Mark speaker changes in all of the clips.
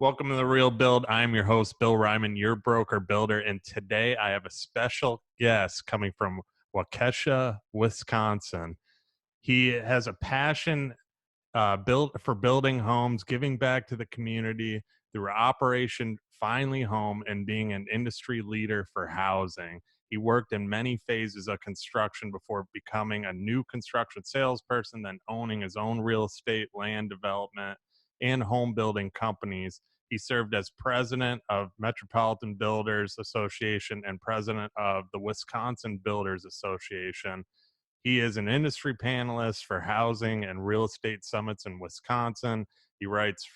Speaker 1: Welcome to The Real Build. I'm your host, Bill Ryman, your broker builder. And today I have a special guest coming from Waukesha, Wisconsin. He has a passion for building homes, giving back to the community through Operation Finally Home, and being an industry leader for housing. He worked in many phases of construction before becoming a new construction salesperson, then owning his own real estate, land development, and home building companies. He served as president of Metropolitan Builders Association and president of the Wisconsin Builders Association. He is an industry panelist for housing and real estate summits in Wisconsin. He writes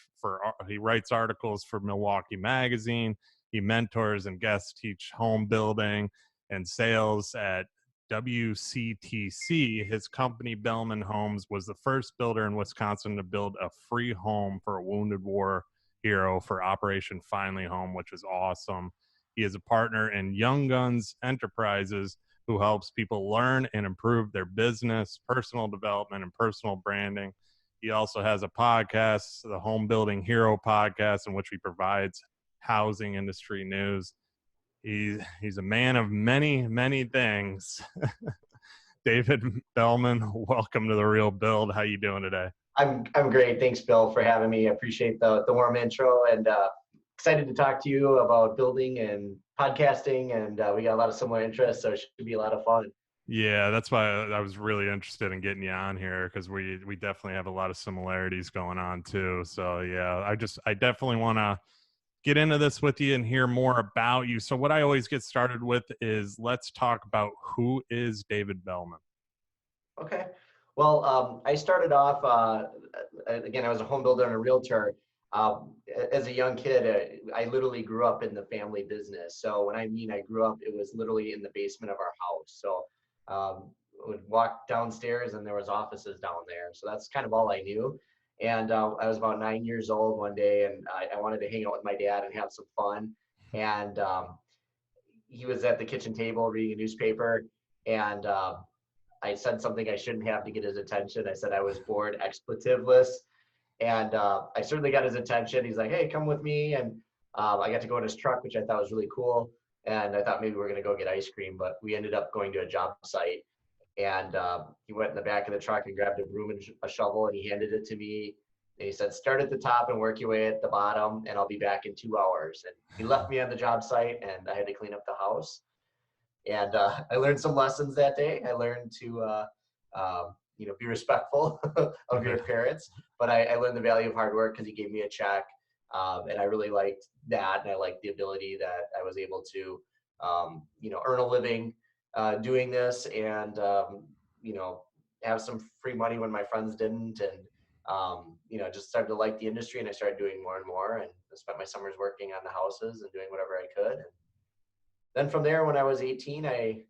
Speaker 1: articles for Milwaukee Magazine. He mentors and guest teach home building and sales at WCTC. His company, Belman Homes, was the first builder in Wisconsin to build a free home for a wounded war hero for Operation Finally Home, which is awesome. He is a partner in Young Guns Enterprises, who helps people learn and improve their business, personal development, and personal branding. He also has a podcast, the Home Building Hero podcast, in which he provides housing industry news. He's a man of many, many things. David Belman, welcome to The Real Build. How you doing today?
Speaker 2: I'm great. Thanks, Bill, for having me. I appreciate the warm intro, and excited to talk to you about building and podcasting, and we got a lot of similar interests, so it should be a lot of fun.
Speaker 1: Yeah, that's why I was really interested in getting you on here, because we definitely have a lot of similarities going on too. So yeah, I definitely want to get into this with you and hear more about you. So what I always get started with is, let's talk about who is David Belman.
Speaker 2: Okay. Well, I started off, again, I was a home builder and a realtor. As a young kid, I literally grew up in the family business. So when I grew up, it was literally in the basement of our house. So would walk downstairs and there was offices down there. So that's kind of all I knew. And I was about 9 years old one day, and I wanted to hang out with my dad and have some fun. And he was at the kitchen table reading a newspaper, and I said something I shouldn't have to get his attention. I said I was bored, expletive-less. And I certainly got his attention. He's like, hey, come with me. And I got to go in his truck, which I thought was really cool. And I thought maybe we were going to go get ice cream, but we ended up going to a job site. And he went in the back of the truck and grabbed a broom and a shovel, and he handed it to me. And he said, start at the top and work your way at the bottom, and I'll be back in 2 hours. And he left me on the job site, and I had to clean up the house. And I learned some lessons that day. I learned to be respectful of your parents. But I learned the value of hard work because he gave me a check. And I really liked that. And I liked the ability that I was able to, earn a living doing this, and, have some free money when my friends didn't. And, just started to like the industry, and I started doing more and more, and I spent my summers working on the houses and doing whatever I could. And then from there, when I was 18, I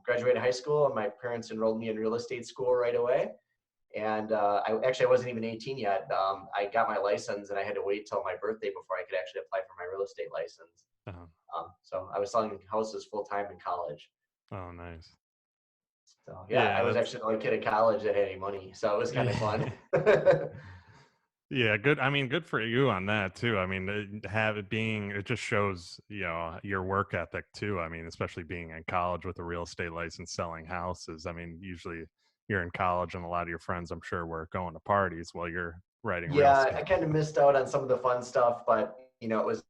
Speaker 2: graduated high school, and my parents enrolled me in real estate school right away. And I wasn't even 18 yet. I got my license, and I had to wait till my birthday before I could actually apply for my real estate license. So I was selling houses full time in college.
Speaker 1: Oh, nice.
Speaker 2: So yeah, I was actually the only kid in college that had any money, so it was kind of fun.
Speaker 1: Yeah, good. I mean, good for you on that too. I mean, it just shows, your work ethic too. I mean, especially being in college with a real estate license, selling houses. I mean, usually you're in college, and a lot of your friends, I'm sure, were going to parties while you're writing real estate.
Speaker 2: Yeah, I kind of missed out on some of the fun stuff, but it was,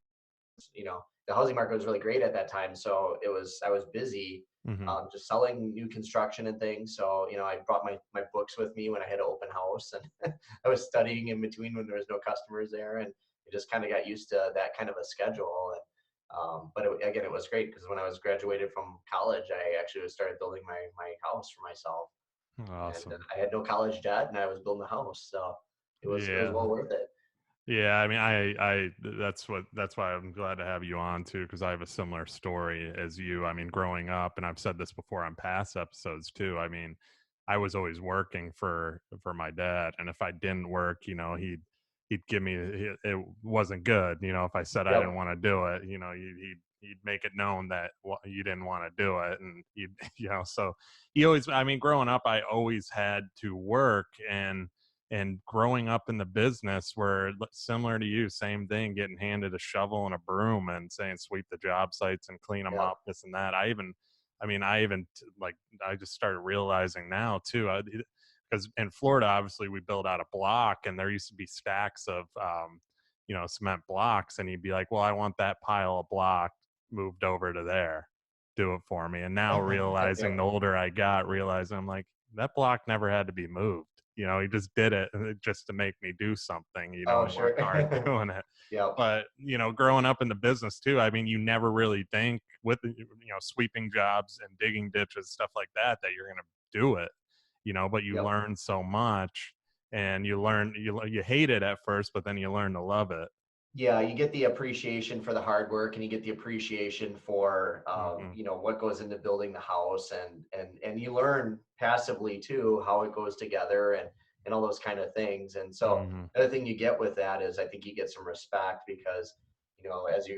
Speaker 2: the housing market was really great at that time. So I was busy, just selling new construction and things. So, I brought my books with me when I had an open house, and I was studying in between when there was no customers there. And I just kind of got used to that kind of a schedule. And, but it was great, because when I was graduated from college, I actually started building my house for myself.
Speaker 1: Awesome.
Speaker 2: And I had no college debt, and I was building a house. So it was well worth it.
Speaker 1: Yeah, I mean, that's why I'm glad to have you on too, because I have a similar story as you. I mean, growing up, and I've said this before on past episodes too. I mean, I was always working for my dad, and if I didn't work, he'd give me, it wasn't good. If I said I didn't want to do it, he'd make it known that you didn't want to do it, and so he always. I mean, growing up, I always had to work, and And growing up in the business where similar to you, same thing, getting handed a shovel and a broom and saying sweep the job sites and clean them
Speaker 2: Yep.
Speaker 1: up, this and that. Like, I just started realizing now too, because in Florida, obviously we build out a block and there used to be stacks of, cement blocks. And you'd be like, well, I want that pile of block moved over to there, do it for me. And now realizing
Speaker 2: Yep.
Speaker 1: the older I got, realizing I'm like, that block never had to be moved. He just did it just to make me do something,
Speaker 2: Oh,
Speaker 1: and work
Speaker 2: sure.
Speaker 1: hard doing it.
Speaker 2: Yep.
Speaker 1: But, growing up in the business too, I mean, you never really think with, sweeping jobs and digging ditches, stuff like that, that you're going to do it, but you
Speaker 2: Yep.
Speaker 1: learn so much, and you hate it at first, but then you learn to love it.
Speaker 2: Yeah, you get the appreciation for the hard work, and you get the appreciation for
Speaker 1: Hmm.
Speaker 2: what goes into building the house, and you learn passively too how it goes together, and all those kind of things. And so
Speaker 1: Hmm.
Speaker 2: the other thing you get with that is I think you get some respect because as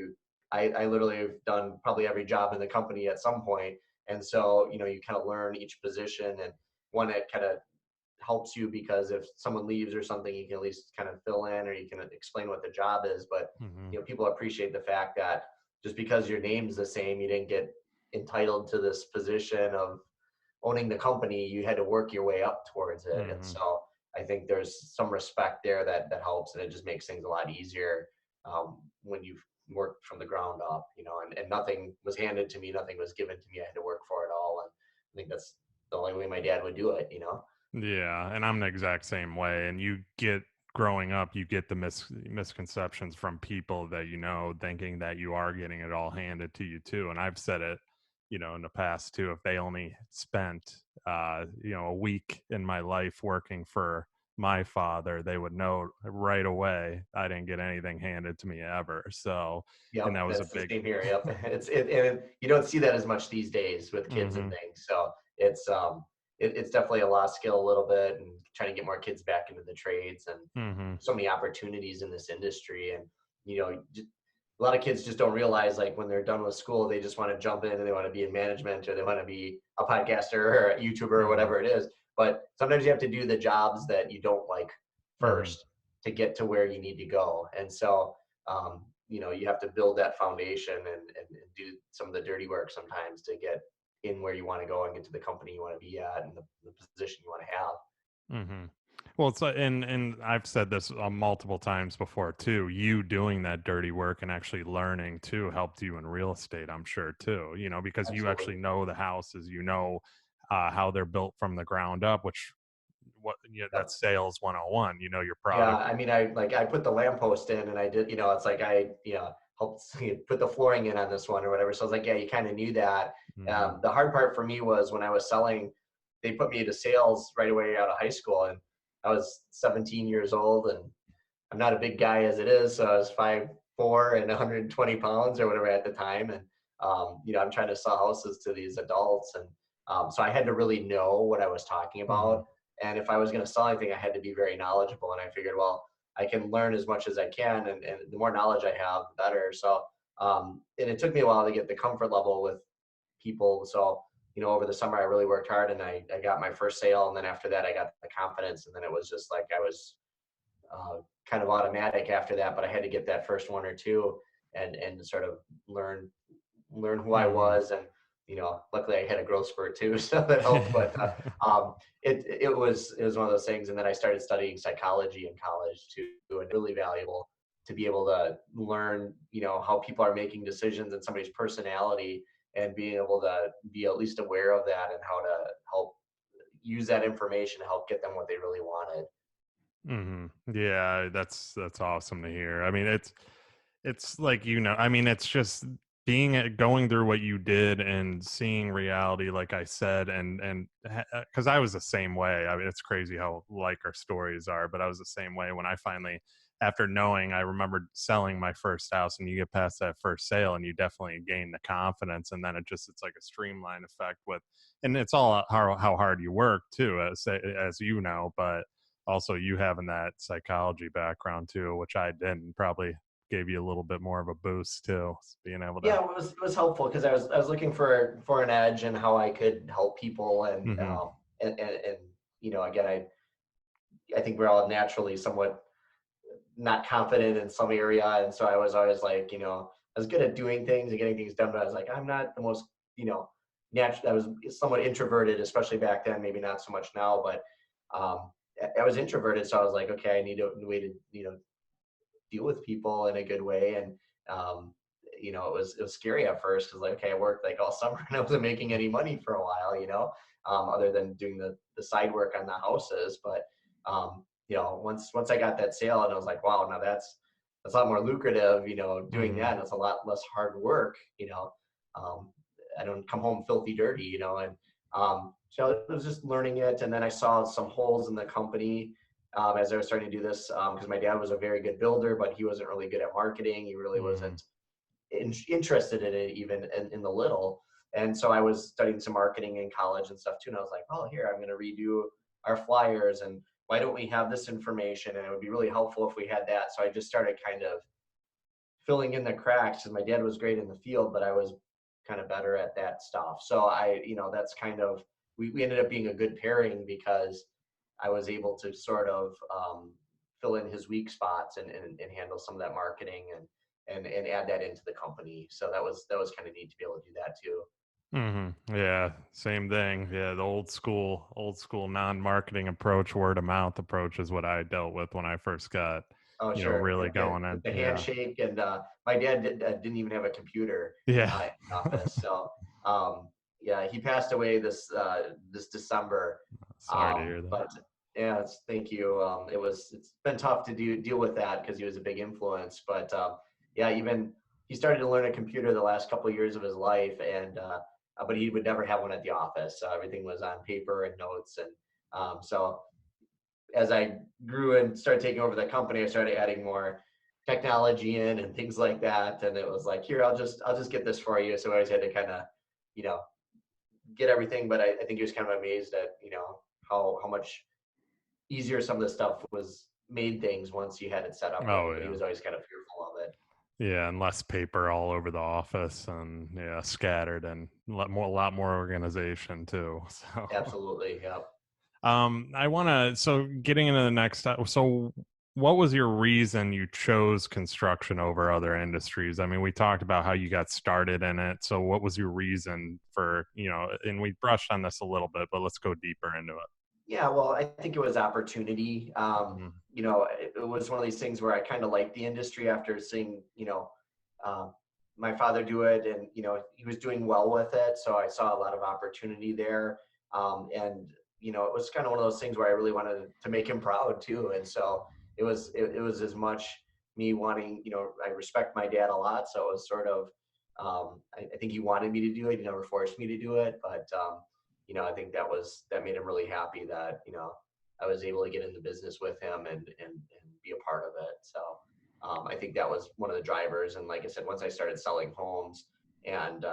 Speaker 2: I literally have done probably every job in the company at some point, and so you kind of learn each position, and one that kind of helps you because if someone leaves or something, you can at least kind of fill in or you can explain what the job is. But
Speaker 1: Hmm.
Speaker 2: people appreciate the fact that just because your name's the same, you didn't get entitled to this position of owning the company. You had to work your way up towards it, and
Speaker 1: Hmm.
Speaker 2: so I think there's some respect there that helps, and it just makes things a lot easier when you've worked from the ground up. And nothing was handed to me, nothing was given to me. I had to work for it all, and I think that's the only way my dad would do it.
Speaker 1: Yeah, and I'm the exact same way. And growing up, you get the misconceptions from people that thinking that you are getting it all handed to you too. And I've said it, in the past too. If they only spent, a week in my life working for my father, they would know right away I didn't get anything handed to me ever. So, and
Speaker 2: Yep,
Speaker 1: that was a
Speaker 2: that's the
Speaker 1: big.
Speaker 2: same here. Yep, and you don't see that as much these days with kids and
Speaker 1: Hmm.
Speaker 2: things. So it's definitely a lost skill a little bit, and trying to get more kids back into the trades, and
Speaker 1: Hmm.
Speaker 2: so many opportunities in this industry. And a lot of kids just don't realize, like, when they're done with school, they just want to jump in and they want to be in management, or they want to be a podcaster or a YouTuber or
Speaker 1: Hmm.
Speaker 2: whatever it is. But sometimes you have to do the jobs that you don't like
Speaker 1: Hmm.
Speaker 2: first to get to where you need to go. And so you have to build that foundation, and do some of the dirty work sometimes to get in where you want to go and get to the company you want to be at, and the position you want to have.
Speaker 1: Hmm. Well, it's like, and I've said this multiple times before too. You doing that dirty work and actually learning too helped you in real estate, I'm sure too. Because you
Speaker 2: Absolutely.
Speaker 1: actually know the houses, how they're built from the ground up, which
Speaker 2: Yep.
Speaker 1: that's sales 101. Your
Speaker 2: Yeah,
Speaker 1: product.
Speaker 2: I mean, I put the lamppost in, and I did, it's like I helped put the flooring in on this one or whatever. So I was like, yeah, you kind of knew that.
Speaker 1: Hmm.
Speaker 2: The hard part for me was when I was selling, they put me into sales right away out of high school, and I was 17 years old, and I'm not a big guy as it is, so I was 5'4" and 120 pounds or whatever at the time, and I'm trying to sell houses to these adults, and so I had to really know what I was talking
Speaker 1: Hmm.
Speaker 2: about, and if I was going to sell anything, I had to be very knowledgeable, and I figured, well, I can learn as much as I can, and the more knowledge I have, the better. So, and it took me a while to get the comfort level with people. So, over the summer, I really worked hard, and I got my first sale, and then after that, I got the confidence, and then it was just like I was uh, kind of automatic after that. But I had to get that first one or two, and sort of learn who I
Speaker 1: Hmm.
Speaker 2: was, and luckily I had a growth spurt too, so that helped. But it was one of those things. And then I started studying psychology in college too, and really valuable to be able to learn how people are making decisions and somebody's personality, and being able to be at least aware of that, and how to help use that information to help get them what they really wanted.
Speaker 1: Hmm. Yeah, that's awesome to hear. I mean, it's like, I mean, it's just going through what you did and seeing reality, like I said, and because I was the same way. I mean, it's crazy how like our stories are, but I was the same way when I finally, after knowing, I remembered selling my first house, and you get past that first sale and you definitely gain the confidence, and then it's like a streamline effect and it's all how hard you work too, as but also you having that psychology background too, which I didn't, probably gave you a little bit more of a boost too, being able to.
Speaker 2: Yeah, it was helpful because I was looking for an edge and how I could help people, and
Speaker 1: Hmm.
Speaker 2: and again, I I think we're all naturally somewhat not confident in some area. And so I was always like, I was good at doing things and getting things done, but I was like, I'm not the most, natural. I was somewhat introverted, especially back then, maybe not so much now, but I was introverted. So I was like, okay, I need a way to, deal with people in a good way. And, it was scary at first because like, okay, I worked like all summer and I wasn't making any money for a while, other than doing the side work on the houses. But, once I got that sale and I was like, wow, now that's a lot more lucrative, doing
Speaker 1: Mm-hmm.
Speaker 2: that. And it's a lot less hard work, um, I don't come home filthy dirty, and, so I was just learning it. And then I saw some holes in the company, as I was starting to do this, because my dad was a very good builder, but he wasn't really good at marketing. He really
Speaker 1: Mm-hmm.
Speaker 2: wasn't interested in it, even in the little. And so I was studying some marketing in college and stuff too. And I was like, oh, here, I'm going to redo our flyers. And why don't we have this information? And it would be really helpful if we had that. So I just started kind of filling in the cracks. Because my dad was great in the field, but I was kind of better at that stuff. So that's kind of, we ended up being a good pairing because I was able to sort of fill in his weak spots and handle some of that marketing and add that into the company. So that was kind of neat to be able to do that too.
Speaker 1: Mm-hmm. Yeah, same thing. Yeah, the old school non-marketing approach, word of mouth approach is what I dealt with when I first got,
Speaker 2: Oh, sure.
Speaker 1: really
Speaker 2: Yep. Yeah.
Speaker 1: going in.
Speaker 2: The
Speaker 1: Yeah.
Speaker 2: handshake, and my dad didn't even have a computer
Speaker 1: Yeah.
Speaker 2: in the office. So yeah, he passed away this December.
Speaker 1: Sorry to hear that.
Speaker 2: But yeah, thank you. It's been tough to deal with that because he was a big influence. But yeah, even he started to learn a computer the last couple of years of his life, and but he would never have one at the office. So everything was on paper and notes, and so as I grew and started taking over the company, I started adding more technology in and things like that. And it was like, here, I'll just get this for you. So I always had to kind of, you know, get everything. But I think he was kind of amazed at, how much easier some of the stuff was made things once you had it set up
Speaker 1: Oh
Speaker 2: right. But he
Speaker 1: yeah.
Speaker 2: was always kind of fearful of it.
Speaker 1: Yeah, and less paper all over the office, and yeah, scattered, and a lot more organization too. So
Speaker 2: Absolutely. Yep.
Speaker 1: I want to, so getting into the next, so what was your reason you chose construction over other industries? I mean, we talked about how you got started in it. So what was your reason for, and we brushed on this a little bit, but let's go deeper into it.
Speaker 2: Yeah, well, I think it was opportunity.
Speaker 1: Mm-hmm.
Speaker 2: It was one of these things where I kind of liked the industry after seeing, um, my father do it, and he was doing well with it. So I saw a lot of opportunity there, and it was kind of one of those things where I really wanted to make him proud too. And so it was as much me wanting, I respect my dad a lot, so it was sort of, I think he wanted me to do it. He never forced me to do it, but I think that made him really happy that I was able to get in the business with him and be a part of it. So I think that was one of the drivers. And like I said, once I started selling homes and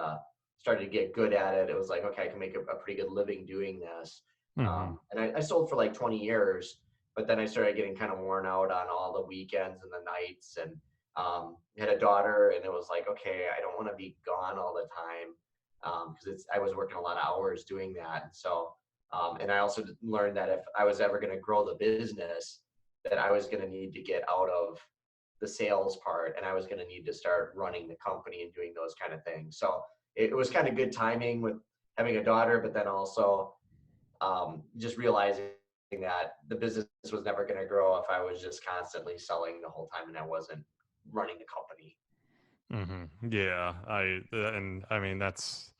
Speaker 2: started to get good at it, it was like, okay, I can make a pretty good living doing this.
Speaker 1: Mm-hmm.
Speaker 2: And I sold for like 20 years, but then I started getting kind of worn out on all the weekends and the nights, and had a daughter, and it was like, okay, I don't want to be gone all the time, because I was working a lot of hours doing that. And so, and I also learned that if I was ever going to grow the business, that I was going to need to get out of the sales part, and I was going to need to start running the company and doing those kind of things. So it was kind of good timing with having a daughter, but then also just realizing that the business was never going to grow if I was just constantly selling the whole time and I wasn't running the company.
Speaker 1: Mm-hmm. Yeah, and I mean that's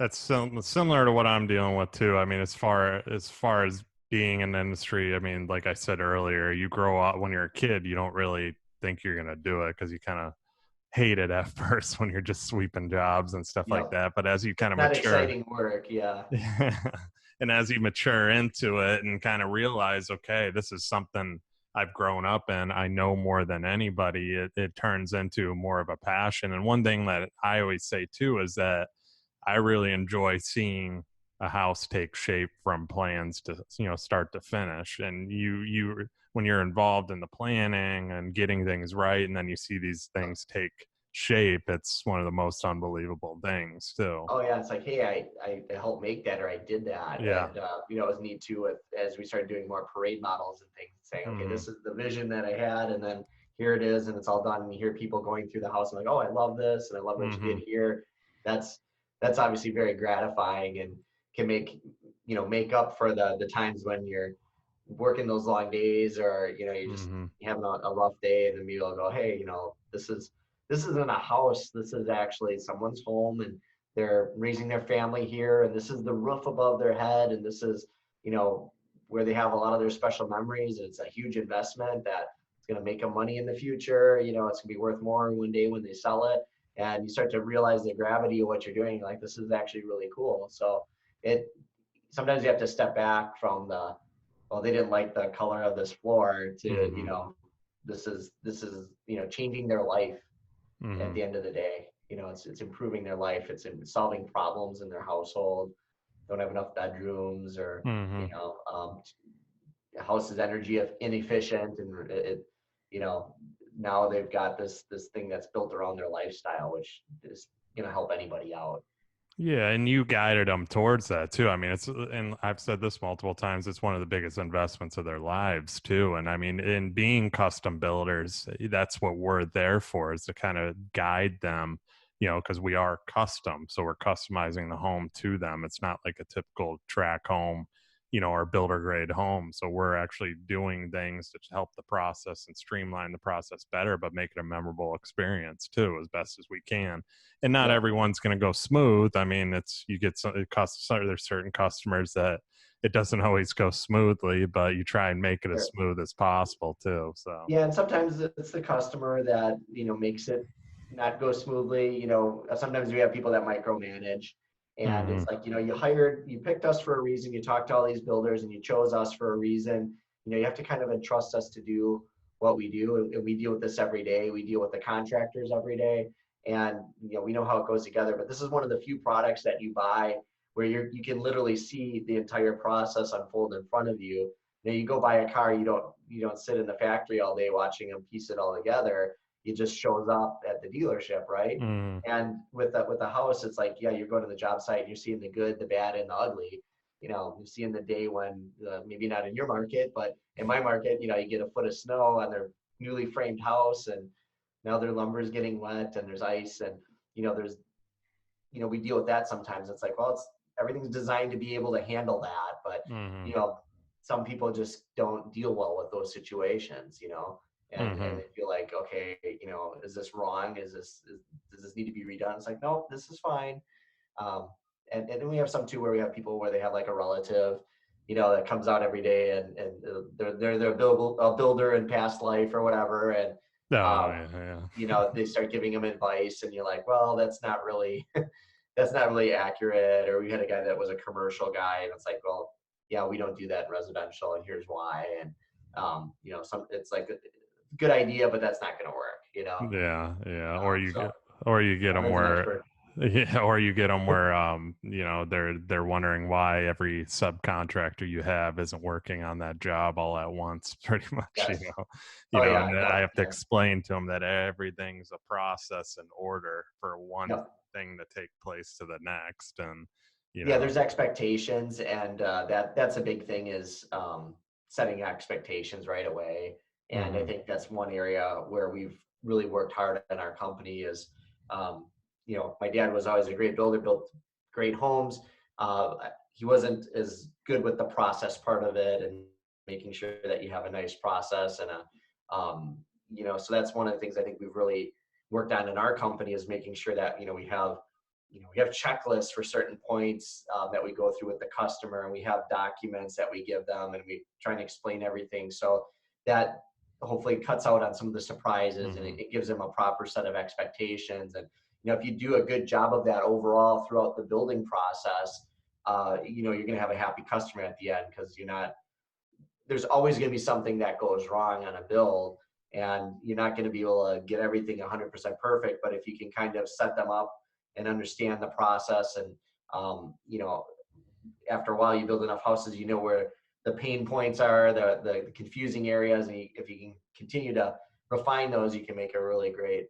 Speaker 1: similar to what I'm dealing with too. I mean, as far as being in the industry, I mean, like I said earlier, you grow up when you're a kid, you don't really think you're gonna do it because you kind of hate it at first when you're just sweeping jobs and stuff like
Speaker 2: Yep.
Speaker 1: that. But as you kind of
Speaker 2: Not
Speaker 1: mature,
Speaker 2: exciting work. Yeah.
Speaker 1: and as you mature into it and kind of realize, okay, this is something I've grown up in, I know more than anybody, it turns into more of a passion. And one thing that I always say too is that I really enjoy seeing a house take shape from plans to, start to finish. And when you're involved in the planning and getting things right, and then you see these things take shape, it's one of the most unbelievable things too.
Speaker 2: Oh yeah, it's like, hey, I helped make that, or I did that.
Speaker 1: Yeah.
Speaker 2: And it was neat too with as we started doing more parade models and things, saying, okay,
Speaker 1: Hmm.
Speaker 2: this is the vision that I had, and then here it is, and it's all done. And you hear people going through the house and like, oh, I love this, and I love what you did
Speaker 1: Hmm.
Speaker 2: here. That's that's obviously very gratifying and can make up for the times when you're working those long days, or you're just
Speaker 1: Hmm.
Speaker 2: having a rough day, and then you'll go, hey, this isn't a house, this is actually someone's home, and they're raising their family here, and this is the roof above their head, and this is you know where they have a lot of their special memories. It's a huge investment that it's going to make them money in the future. It's going to be worth more one day when they sell it, and you start to realize the gravity of what you're doing. Like, this is actually really cool. So it sometimes you have to step back from the, well, they didn't like the color of this floor, to
Speaker 1: Hmm.
Speaker 2: this is changing their life. At
Speaker 1: Hmm.
Speaker 2: the end of the day, it's improving their life, it's in solving problems in their household. Don't have enough bedrooms, or
Speaker 1: Hmm.
Speaker 2: house is energy inefficient, and you know now they've got this thing that's built around their lifestyle, which is going to help anybody out.
Speaker 1: Yeah, and you guided them towards that too. I mean, and I've said this multiple times, it's one of the biggest investments of their lives too. And I mean, in being custom builders, that's what we're there for, is to kind of guide them, because we are custom. So we're customizing the home to them. It's not like a typical track home, or builder grade home. So we're actually doing things to help the process and streamline the process better, but make it a memorable experience too, as best as we can. And not
Speaker 2: Yep.
Speaker 1: everyone's going to go smooth. I mean, you get there's certain customers that it doesn't always go smoothly, but you try and make it as
Speaker 2: Sure.
Speaker 1: smooth as possible too. So,
Speaker 2: Yeah, and sometimes it's the customer that makes it not go smoothly. Sometimes we have people that micromanage, and
Speaker 1: hmm.
Speaker 2: it's like, you picked us for a reason. You talked to all these builders, and you chose us for a reason. You have to kind of entrust us to do what we do, and we deal with this every day. We deal with the contractors every day, and we know how it goes together. But this is one of the few products that you buy where you can literally see the entire process unfold in front of you. You go buy a car, you don't sit in the factory all day watching them piece it all together. It just shows up at the dealership, right?
Speaker 1: Hmm.
Speaker 2: And with the house, it's like, yeah, you're going to the job site and you're seeing the good, the bad, and the ugly. You're seeing the day when, maybe not in your market, but in my market, you get a foot of snow on their newly framed house, and now their lumber is getting wet, and there's ice, and there's we deal with that sometimes. It's like, well, everything's designed to be able to handle that, but
Speaker 1: Hmm.
Speaker 2: you know, some people just don't deal well with those situations, and
Speaker 1: Hmm.
Speaker 2: they feel like, okay, is this wrong? Does this need to be redone? It's like, no, this is fine. Um, and then we have some too where we have people where they have like a relative, that comes out every day, and they're a builder in past life or whatever, and
Speaker 1: Oh
Speaker 2: um,
Speaker 1: yeah, yeah.
Speaker 2: they start giving them advice, and you're like, well, that's not really that's not really accurate. Or we had a guy that was a commercial guy, and it's like, well, yeah, we don't do that in residential, and here's why. And it's like a good idea, but that's not going to work.
Speaker 1: Yeah, yeah.
Speaker 2: So
Speaker 1: Or you get them
Speaker 2: there's an
Speaker 1: where,
Speaker 2: expert.
Speaker 1: yeah, or you get them where, they're wondering why every subcontractor you have isn't working on that job all at once, pretty much,
Speaker 2: Yes. Oh yeah.
Speaker 1: and I
Speaker 2: No.
Speaker 1: have to
Speaker 2: Yeah.
Speaker 1: explain to them that everything's a process and order for one
Speaker 2: Yep.
Speaker 1: thing to take place to the next, and
Speaker 2: Yeah, there's expectations, and that's a big thing, is setting expectations right away. And I
Speaker 1: hmm.
Speaker 2: think that's one area where we've really worked hard in our company. Is my dad was always a great builder, built great homes. He wasn't as good with the process part of it, and making sure that you have a nice process, and so that's one of the things I think we've really worked on in our company, is making sure that we have checklists for certain points that we go through with the customer, and we have documents that we give them, and we try and explain everything, so that hopefully cuts out on some of the surprises, and
Speaker 1: Hmm.
Speaker 2: it gives them a proper set of expectations. And if you do a good job of that overall throughout the building process, you're going to have a happy customer at the end, because there's always going to be something that goes wrong on a build, and you're not going to be able to get everything 100% perfect. But if you can kind of set them up and understand the process, and um, you know after a while you build enough houses, where the pain points are, the confusing areas, and if you can continue to refine those, you can make a really great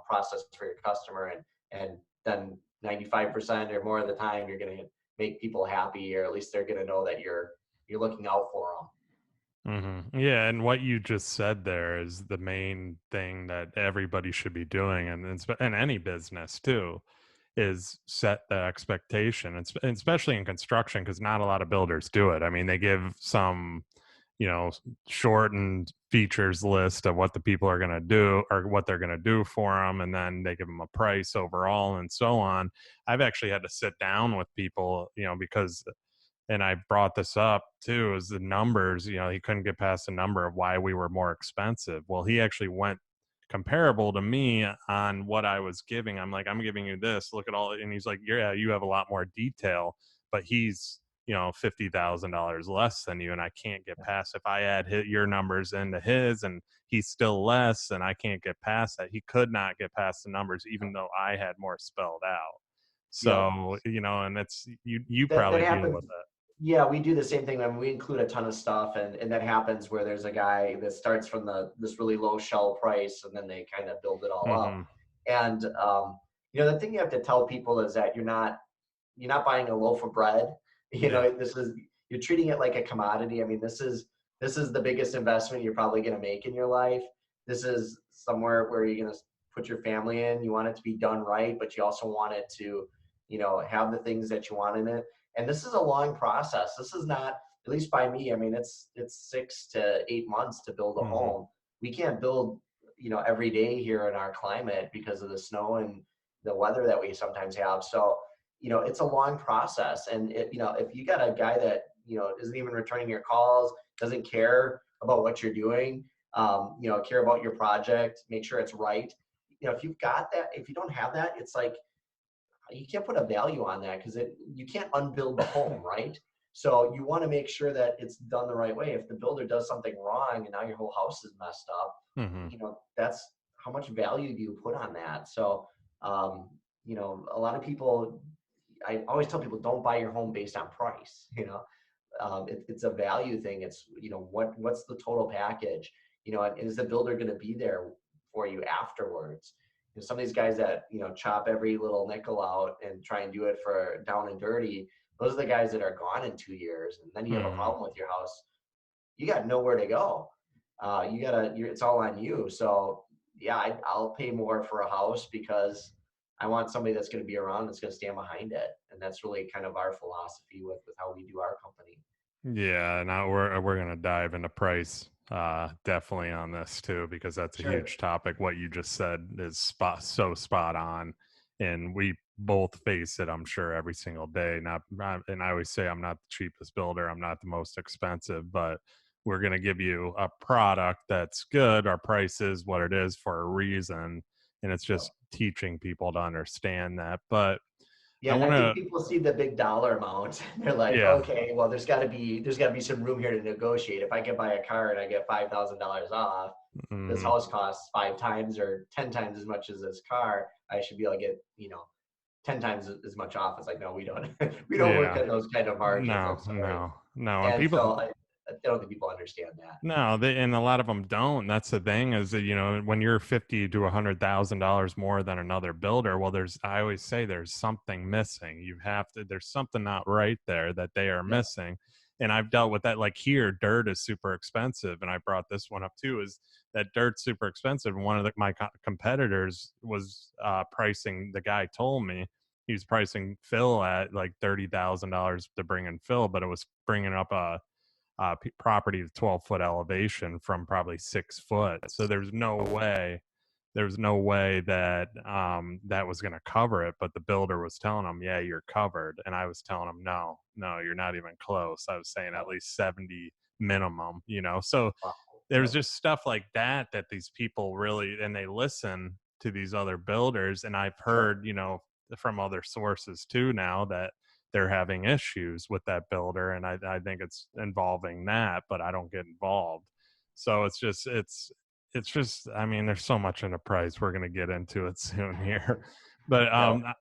Speaker 2: process for your customer, and then 95% or more of the time you're going to make people happy, or at least they're going to know that you're looking out for them.
Speaker 1: Yeah, and what you just said there is the main thing that everybody should be doing, and in any business too, is set the expectation, and especially in construction, because not a lot of builders do it. I mean, they give some, shortened features list of what the people are going to do or what they're going to do for them, and then they give them a price overall and so on. I've actually had to sit down with people, because and I brought this up too, is the numbers, he couldn't get past the number of why we were more expensive. Well, he actually went comparable to me on what I was giving. I'm like, I'm giving you this, look at all, and he's like, yeah, you have a lot more detail, but he's, $50,000 less than you. And I can't get past, if I add your numbers into his and he's still less, and I can't get past that. He could not get past the numbers, even though I had more spelled out.
Speaker 2: Yep.
Speaker 1: So, and it's, you
Speaker 2: That
Speaker 1: probably deal
Speaker 2: happens.
Speaker 1: with it.
Speaker 2: Yeah, we do the same thing. I mean, we include a ton of stuff, and that happens where there's a guy that starts from this really low shell price, and then they kind of build it all up.
Speaker 1: Mhm.
Speaker 2: And the thing you have to tell people is that you're not buying a loaf of bread.
Speaker 1: Yeah.
Speaker 2: You're treating it like a commodity. I mean, this is the biggest investment you're probably going to make in your life. This is somewhere where you're going to put your family in. You want it to be done right, but you also want it to, have the things that you want in it. And this is a long process. This is not, at least by me, I mean, it's 6 to 8 months to build a
Speaker 1: Mhm.
Speaker 2: home. We can't build, every day here in our climate because of the snow and the weather that we sometimes have. So, it's a long process. And if you got a guy that, isn't even returning your calls, doesn't care about what you're doing, care about your project, make sure it's right. If you've got that, if you don't have that, it's like, you can't put a value on that because you can't unbuild the home, right? So you want to make sure that it's done the right way. If the builder does something wrong and now your whole house is messed up,
Speaker 1: Mhm.
Speaker 2: that's how much value do you put on that? So, a lot of people, I always tell people, don't buy your home based on price. It's a value thing. It's, what's the total package, and is the builder going to be there for you afterwards? Some of these guys that, chop every little nickel out and try and do it for down and dirty, those are the guys that are gone in 2 years. And then you have a
Speaker 1: Mhm.
Speaker 2: problem with your house. You got nowhere to go. It's all on you. So yeah, I'll pay more for a house because I want somebody that's going to be around, that's going to stand behind it. And that's really kind of our philosophy with how we do our company.
Speaker 1: Yeah, now we're gonna dive into price definitely on this too, because that's a
Speaker 2: Sure.
Speaker 1: huge topic. What you just said is spot on, and we both face it, I'm sure, every single day. And I always say I'm not the cheapest builder, I'm not the most expensive, but we're gonna give you a product that's good. Our price is what it is for a reason, and it's
Speaker 2: Yep.
Speaker 1: just teaching people to understand that. But I
Speaker 2: Yeah,
Speaker 1: want
Speaker 2: I think
Speaker 1: to,
Speaker 2: people see the big dollar amount. They're like,
Speaker 1: yeah.
Speaker 2: okay, well, there's got to be some room here to negotiate. If I can buy a car and I get $5,000 off, this
Speaker 1: Mhm.
Speaker 2: house costs 5 times or 10 times as much as this car. I should be able to get 10 times as much off. It's like, no, we don't. We don't work
Speaker 1: Yeah.
Speaker 2: at those kind of margins.
Speaker 1: No,
Speaker 2: I'm sorry.
Speaker 1: no, no. And
Speaker 2: And
Speaker 1: people,
Speaker 2: so I don't think people understand that.
Speaker 1: no, and a lot of them don't. That's the thing, is that, when you're 50 to $100,000 more than another builder, well, I always say there's something missing. There's something not right there that they are
Speaker 2: Yep.
Speaker 1: missing. And I've dealt with that. Like here, dirt is super expensive. And I brought this one up too, is that dirt's super expensive. And one of my competitors was pricing, the guy told me he was pricing fill at like $30,000 to bring in fill, but it was bringing up a property of 12-foot elevation from probably 6 foot. So there's no way that that was going to cover it. But the builder was telling him, yeah, you're covered. And I was telling him, no, you're not even close. I was saying at
Speaker 2: Yep.
Speaker 1: least 70 minimum. So
Speaker 2: Wow.
Speaker 1: there's
Speaker 2: Yep.
Speaker 1: just stuff like that these people really, and they listen to these other builders. And I've
Speaker 2: Sure.
Speaker 1: heard, from other sources too now, that they're having issues with that builder. And I think it's involving that, but I don't get involved. So it's just, I mean, there's so much in the price. We're going to get into it soon here. But
Speaker 2: Yep.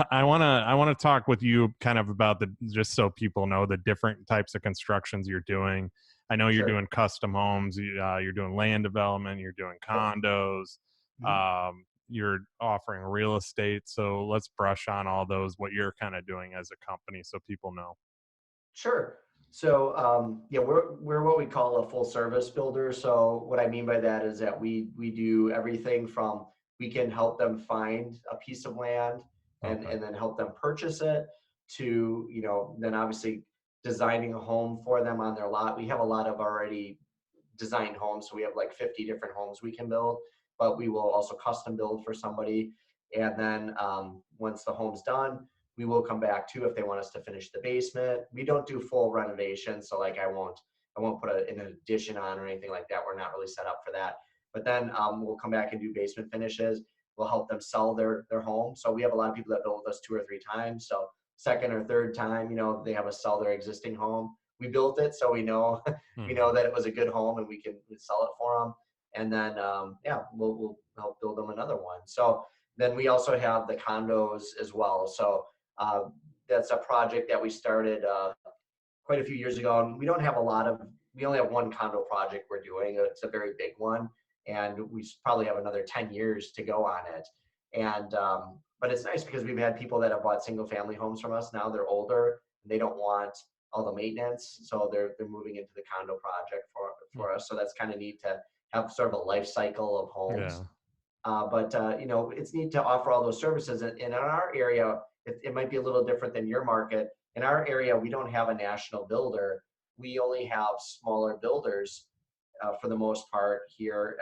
Speaker 1: I want to talk with you kind of about just so people know the different types of constructions you're doing. I know you're
Speaker 2: Sure.
Speaker 1: doing custom homes, you're doing land development, you're doing
Speaker 2: Yep.
Speaker 1: condos.
Speaker 2: Mhm.
Speaker 1: you're offering real estate. So let's brush on all those, what you're kind of doing as a company so people know.
Speaker 2: Sure. So yeah, we're what we call a full service builder. So what I mean by that is that we do everything from, we can help them find a piece of land
Speaker 1: Okay.
Speaker 2: and then help them purchase it, to, then obviously designing a home for them on their lot. We have a lot of already designed homes. So we have like 50 different homes we can build, but we will also custom build for somebody. And then once the home's done, we will come back to, if they want us to finish the basement. We don't do full renovation. So like I won't put an addition on or anything like that. We're not really set up for that. But then we'll come back and do basement finishes. We'll help them sell their home. So we have a lot of people that build with us 2 or 3 times. So second or third time, they have us sell their existing home. We built it, so we know we
Speaker 1: Hmm.
Speaker 2: know that it was a good home and we can sell it for them. And then yeah, we'll help build them another one. So then we also have the condos as well. So uh, that's a project that we started quite a few years ago, and we don't have a lot of. We only have one condo project we're doing. It's a very big one, and we probably have another 10 years to go on it. And but it's nice because we've had people that have bought single family homes from us. Now they're older and they don't want all the maintenance, so they're moving into the condo project for us. So that's kind of neat to have sort of a life cycle of
Speaker 1: Yeah.
Speaker 2: homes. But it's neat to offer all those services. And in our area, it might be a little different than your market. In our area, we don't have a national builder. We only have smaller builders for the most part here,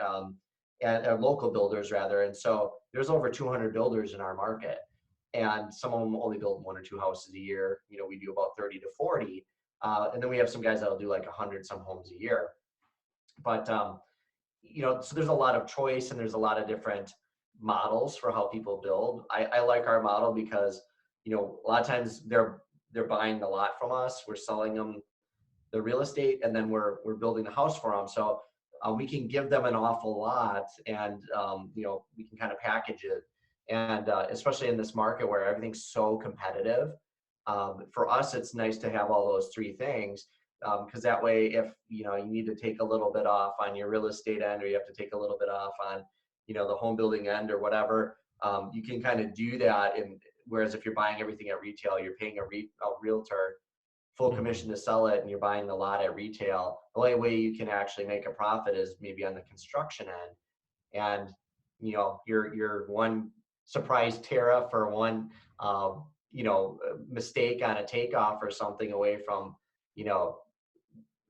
Speaker 2: and local builders rather. And so there's over 200 builders in our market, and some of them only build 1 or 2 houses a year. We do about 30 to 40, and then we have some guys that'll do like 100 some homes a year. But so there's a lot of choice and there's a lot of different models for how people build. I like our model because, a lot of times they're buying the lot from us, we're selling them the real estate, and then we're building the house for them. So we can give them an awful lot, and we can kind of package it. And especially in this market where everything's so competitive, for us, it's nice to have all those three things, because that way, if you need to take a little bit off on your real estate end, or you have to take a little bit off on the home building end or whatever, you can kind of do that. And whereas if you're buying everything at retail, you're paying a realtor full
Speaker 1: Hmm.
Speaker 2: commission to sell it, and you're buying the lot at retail. The only way you can actually make a profit is maybe on the construction end. And you're one surprise tariff or one mistake on a takeoff or something away from you know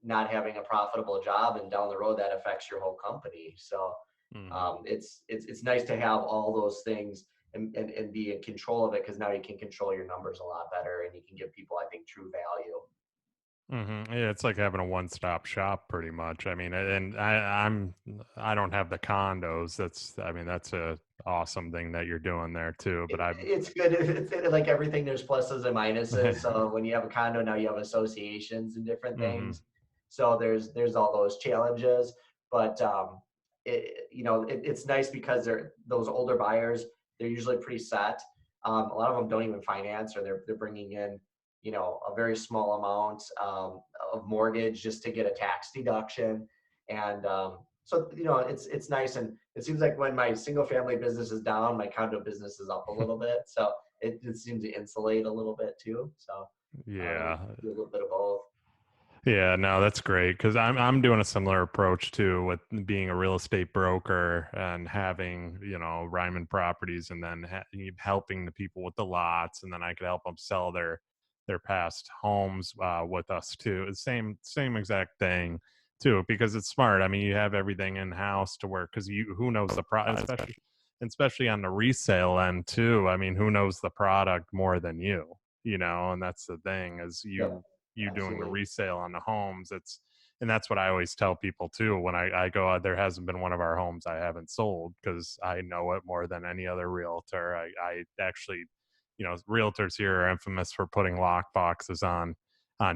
Speaker 2: not having a profitable job, and down the road that affects your whole company. So
Speaker 1: Hmm.
Speaker 2: it's nice to have all those things, and be in control of it, because now you can control your numbers a lot better, and you can give people, I think, true value.
Speaker 1: Yeah, it's like having a one-stop shop pretty much. I mean, and I don't have the condos. I mean, that's a awesome thing that you're doing there too. But I'm
Speaker 2: It's good. It's like everything. There's pluses and minuses. So when you have a condo, now you have associations and different
Speaker 1: hmm.
Speaker 2: things. So there's all those challenges. But it's nice because they're those older buyers. They're usually pretty set. A lot of them don't even finance, or they're bringing in a very small amount of mortgage just to get a tax deduction. And so it's nice. And it seems like when my single family business is down, my condo business is up a little bit. So it seems to insulate a little bit too. So
Speaker 1: Yeah.
Speaker 2: do a little bit of both.
Speaker 1: Yeah, no, that's great because I'm doing a similar approach too with being a real estate broker and having Ryman properties, and then helping the people with the lots, and then I could help them sell their past homes with us too. It's same exact thing too, because it's smart. I mean, you have everything in house to work because you who knows the product, especially on the resale end too. I mean, who knows the product more than you? And that's the thing is
Speaker 2: Yep,
Speaker 1: you doing the
Speaker 2: absolutely.
Speaker 1: resale on the homes. And that's what I always tell people too. When I go out, there hasn't been one of our homes I haven't sold because I know it more than any other realtor. I actually, realtors here are infamous for putting lock boxes on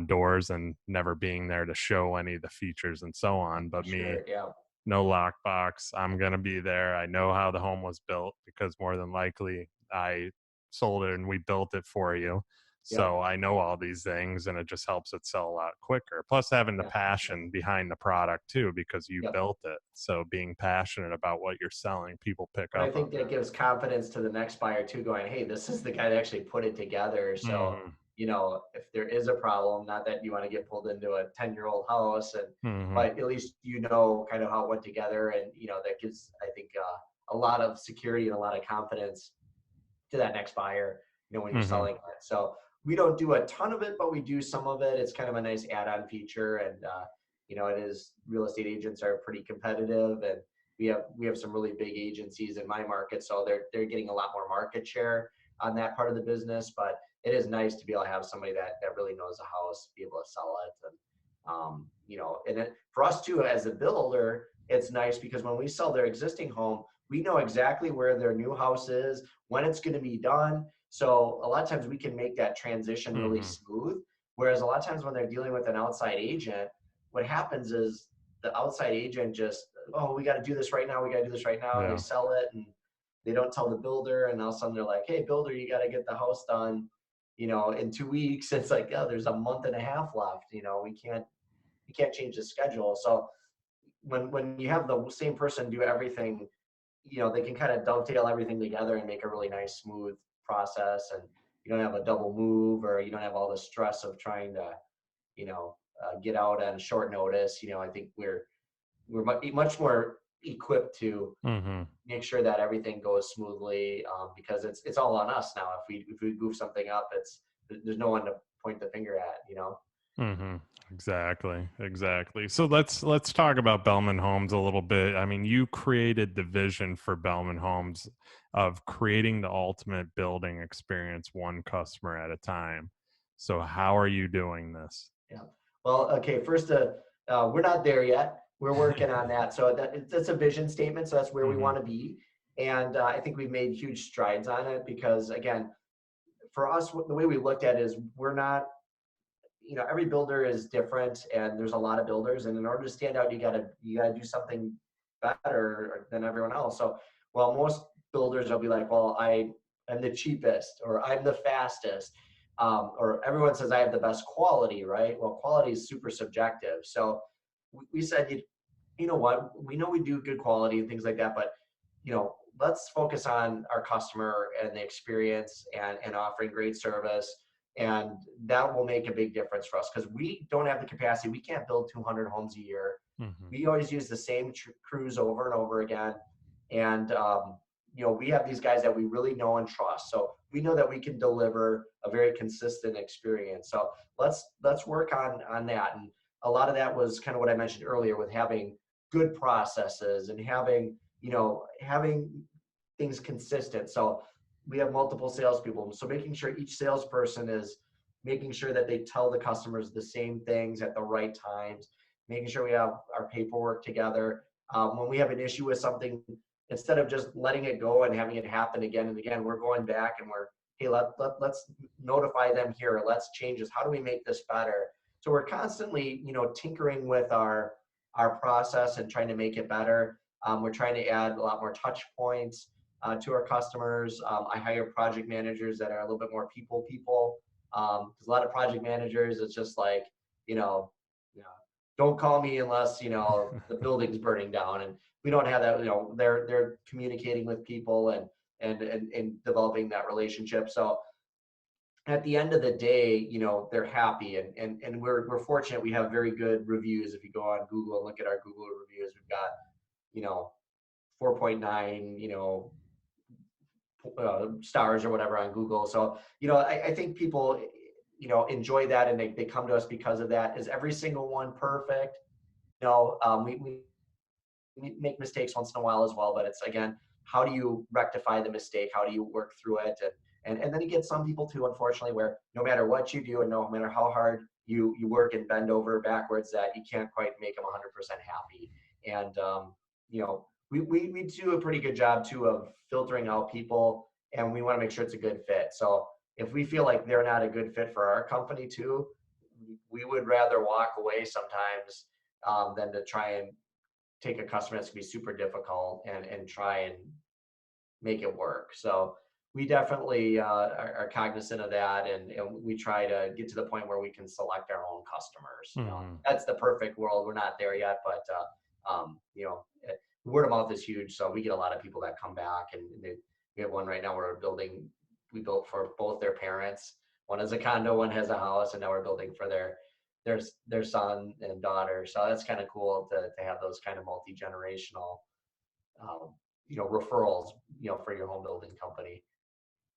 Speaker 1: doors and never being there to show any of the features and so on. But me,
Speaker 2: Sure. Yeah.
Speaker 1: no lockbox. I'm going to be there. I know how the home was built because more than likely I sold it and we built it for you.
Speaker 2: Yep.
Speaker 1: So I know all these things, and it just helps it sell a lot quicker. Plus having the
Speaker 2: Yeah.
Speaker 1: passion behind the product too, because you
Speaker 2: Yep.
Speaker 1: built it. So being passionate about what you're selling, people pick
Speaker 2: But I
Speaker 1: up on
Speaker 2: think that gives confidence to the next buyer too, going, hey, this is the guy that actually put it together.
Speaker 1: that.
Speaker 2: So, if there is a problem, not that you want to get pulled into a 10-year-old house,
Speaker 1: Hmm.
Speaker 2: but at least kind of how it went together. And, that gives, I think, a lot of security and a lot of confidence to that next buyer, when you're
Speaker 1: Hmm.
Speaker 2: selling it. So we don't do a ton of it, but we do some of it. It's kind of a nice add-on feature. And, it is, real estate agents are pretty competitive, and we have some really big agencies in my market. So they're getting a lot more market share on that part of the business, but it is nice to be able to have somebody that really knows the house, be able to sell it. And, and then for us too, as a builder, it's nice because when we sell their existing home, we know exactly where their new house is, when it's going to be done. So a lot of times we can make that transition really
Speaker 1: Hmm.
Speaker 2: smooth. Whereas a lot of times when they're dealing with an outside agent, what happens is the outside agent just, oh, we got to do this right now. We got to do this right now. And they
Speaker 1: Yeah.
Speaker 2: sell it and they don't tell the builder. And all of a sudden they're like, hey, builder, you got to get the house done, in 2 weeks. It's like, oh, there's a month and a half left. We can't change the schedule. So when you have the same person do everything, they can kind of dovetail everything together and make a really nice, smooth process. And you don't have a double move, or you don't have all the stress of trying to, get out on short notice. I think we're much more equipped to
Speaker 1: Hmm.
Speaker 2: make sure that everything goes smoothly, because it's all on us now. If we goof something up, there's no one to point the finger at.
Speaker 1: Hmm. Exactly. Exactly. So let's talk about Belman Homes a little bit. I mean, you created the vision for Belman Homes of creating the ultimate building experience one customer at a time. So how are you doing this?
Speaker 2: Yeah. Well, okay. First, we're not there yet. We're working on that. So that's a vision statement. So that's where we
Speaker 1: Hmm.
Speaker 2: want to be. And I think we've made huge strides on it because, again, for us, the way we looked at it is we're not, every builder is different, and there's a lot of builders. And in order to stand out, you gotta do something better than everyone else. So, well, most builders will be like, well, I am the cheapest, or I'm the fastest, or everyone says I have the best quality, right? Well, quality is super subjective. So we said, you know what, we know we do good quality and things like that, but let's focus on our customer and the experience, and offering great service. And that will make a big difference for us because we don't have the capacity. We can't build 200 homes a year.
Speaker 1: Hmm.
Speaker 2: We always use the same crews over and over again. And, we have these guys that we really know and trust. So we know that we can deliver a very consistent experience. So let's work on that. And a lot of that was kind of what I mentioned earlier with having good processes and having things consistent. So we have multiple salespeople. So making sure each salesperson is making sure that they tell the customers the same things at the right times, making sure we have our paperwork together. When we have an issue with something, instead of just letting it go and having it happen again and again, we're going back and hey, let's notify them here. Let's change this. How do we make this better? So we're constantly, tinkering with our process and trying to make it better. We're trying to add a lot more touch points to our customers. I hire project managers that are a little bit more people. Because a lot of project managers, it's just like, you know, you know, don't call me unless the building's burning down, and we don't have that. They're communicating with people and developing that relationship. So at the end of the day, they're happy, and we're fortunate. We have very good reviews. If you go on Google and look at our Google reviews, we've got 4.9 stars or whatever on Google. So I think people enjoy that, and they come to us because of that. Is every single one perfect? No, we make mistakes once in a while as well, but it's, again, how do you rectify the mistake? How do you work through it? And then you get some people too, unfortunately, where no matter what you do and no matter how hard you work and bend over backwards, that you can't quite make them 100% happy. And we do a pretty good job too of filtering out people, and we want to make sure it's a good fit. So if we feel like they're not a good fit for our company too, we would rather walk away sometimes, than to try and take a customer that's gonna be super difficult and try and make it work. So we definitely are cognizant of that, and we try to get to the point where we can select our own customers.
Speaker 1: Hmm.
Speaker 2: That's the perfect world. We're not there yet, but word of mouth is huge. So we get a lot of people that come back, and we have one right now. We built for both their parents. One has a condo, one has a house, and now we're building for their son and daughter. So that's kind of cool to have those kind of multi-generational, um, referrals, for your home building company.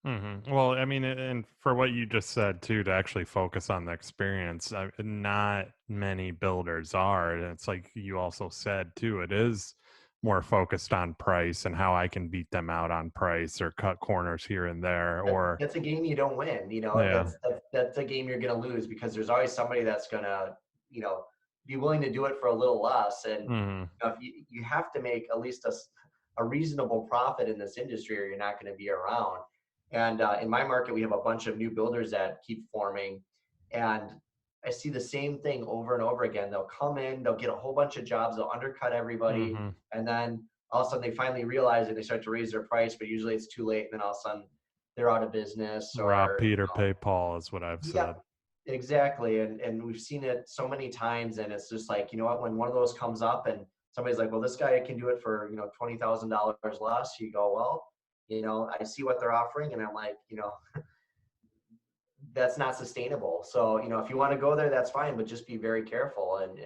Speaker 1: Well, I mean, and for what you just said too, to actually focus on the experience, not many builders are. And it's like you also said too, it is more focused on price and how I can beat them out on price or cut corners here and there. Or,
Speaker 2: That's a game you don't win.
Speaker 1: yeah.
Speaker 2: That's a game you're going to lose, because there's always somebody that's going to, you know, be willing to do it for a little less. And
Speaker 1: Hmm.
Speaker 2: if you have to make at least a reasonable profit in this industry, or you're not going to be around. And in my market, we have a bunch of new builders that keep forming, and I see the same thing over and over again. They'll come in, they'll get a whole bunch of jobs, they'll undercut everybody,
Speaker 1: Hmm.
Speaker 2: and then all of a sudden they finally realize it. They start to raise their price, but usually it's too late, and then all of a sudden they're out of business,
Speaker 1: Rob
Speaker 2: or
Speaker 1: Peter, pay Paul is what I've
Speaker 2: yeah,
Speaker 1: said.
Speaker 2: exactly. And we've seen it so many times, and it's just like, what, when one of those comes up and somebody's like, well, this guy can do it for, $20,000 less, you go, well, I see what they're offering, and I'm like, that's not sustainable. So, if you want to go there, that's fine, but just be very careful. And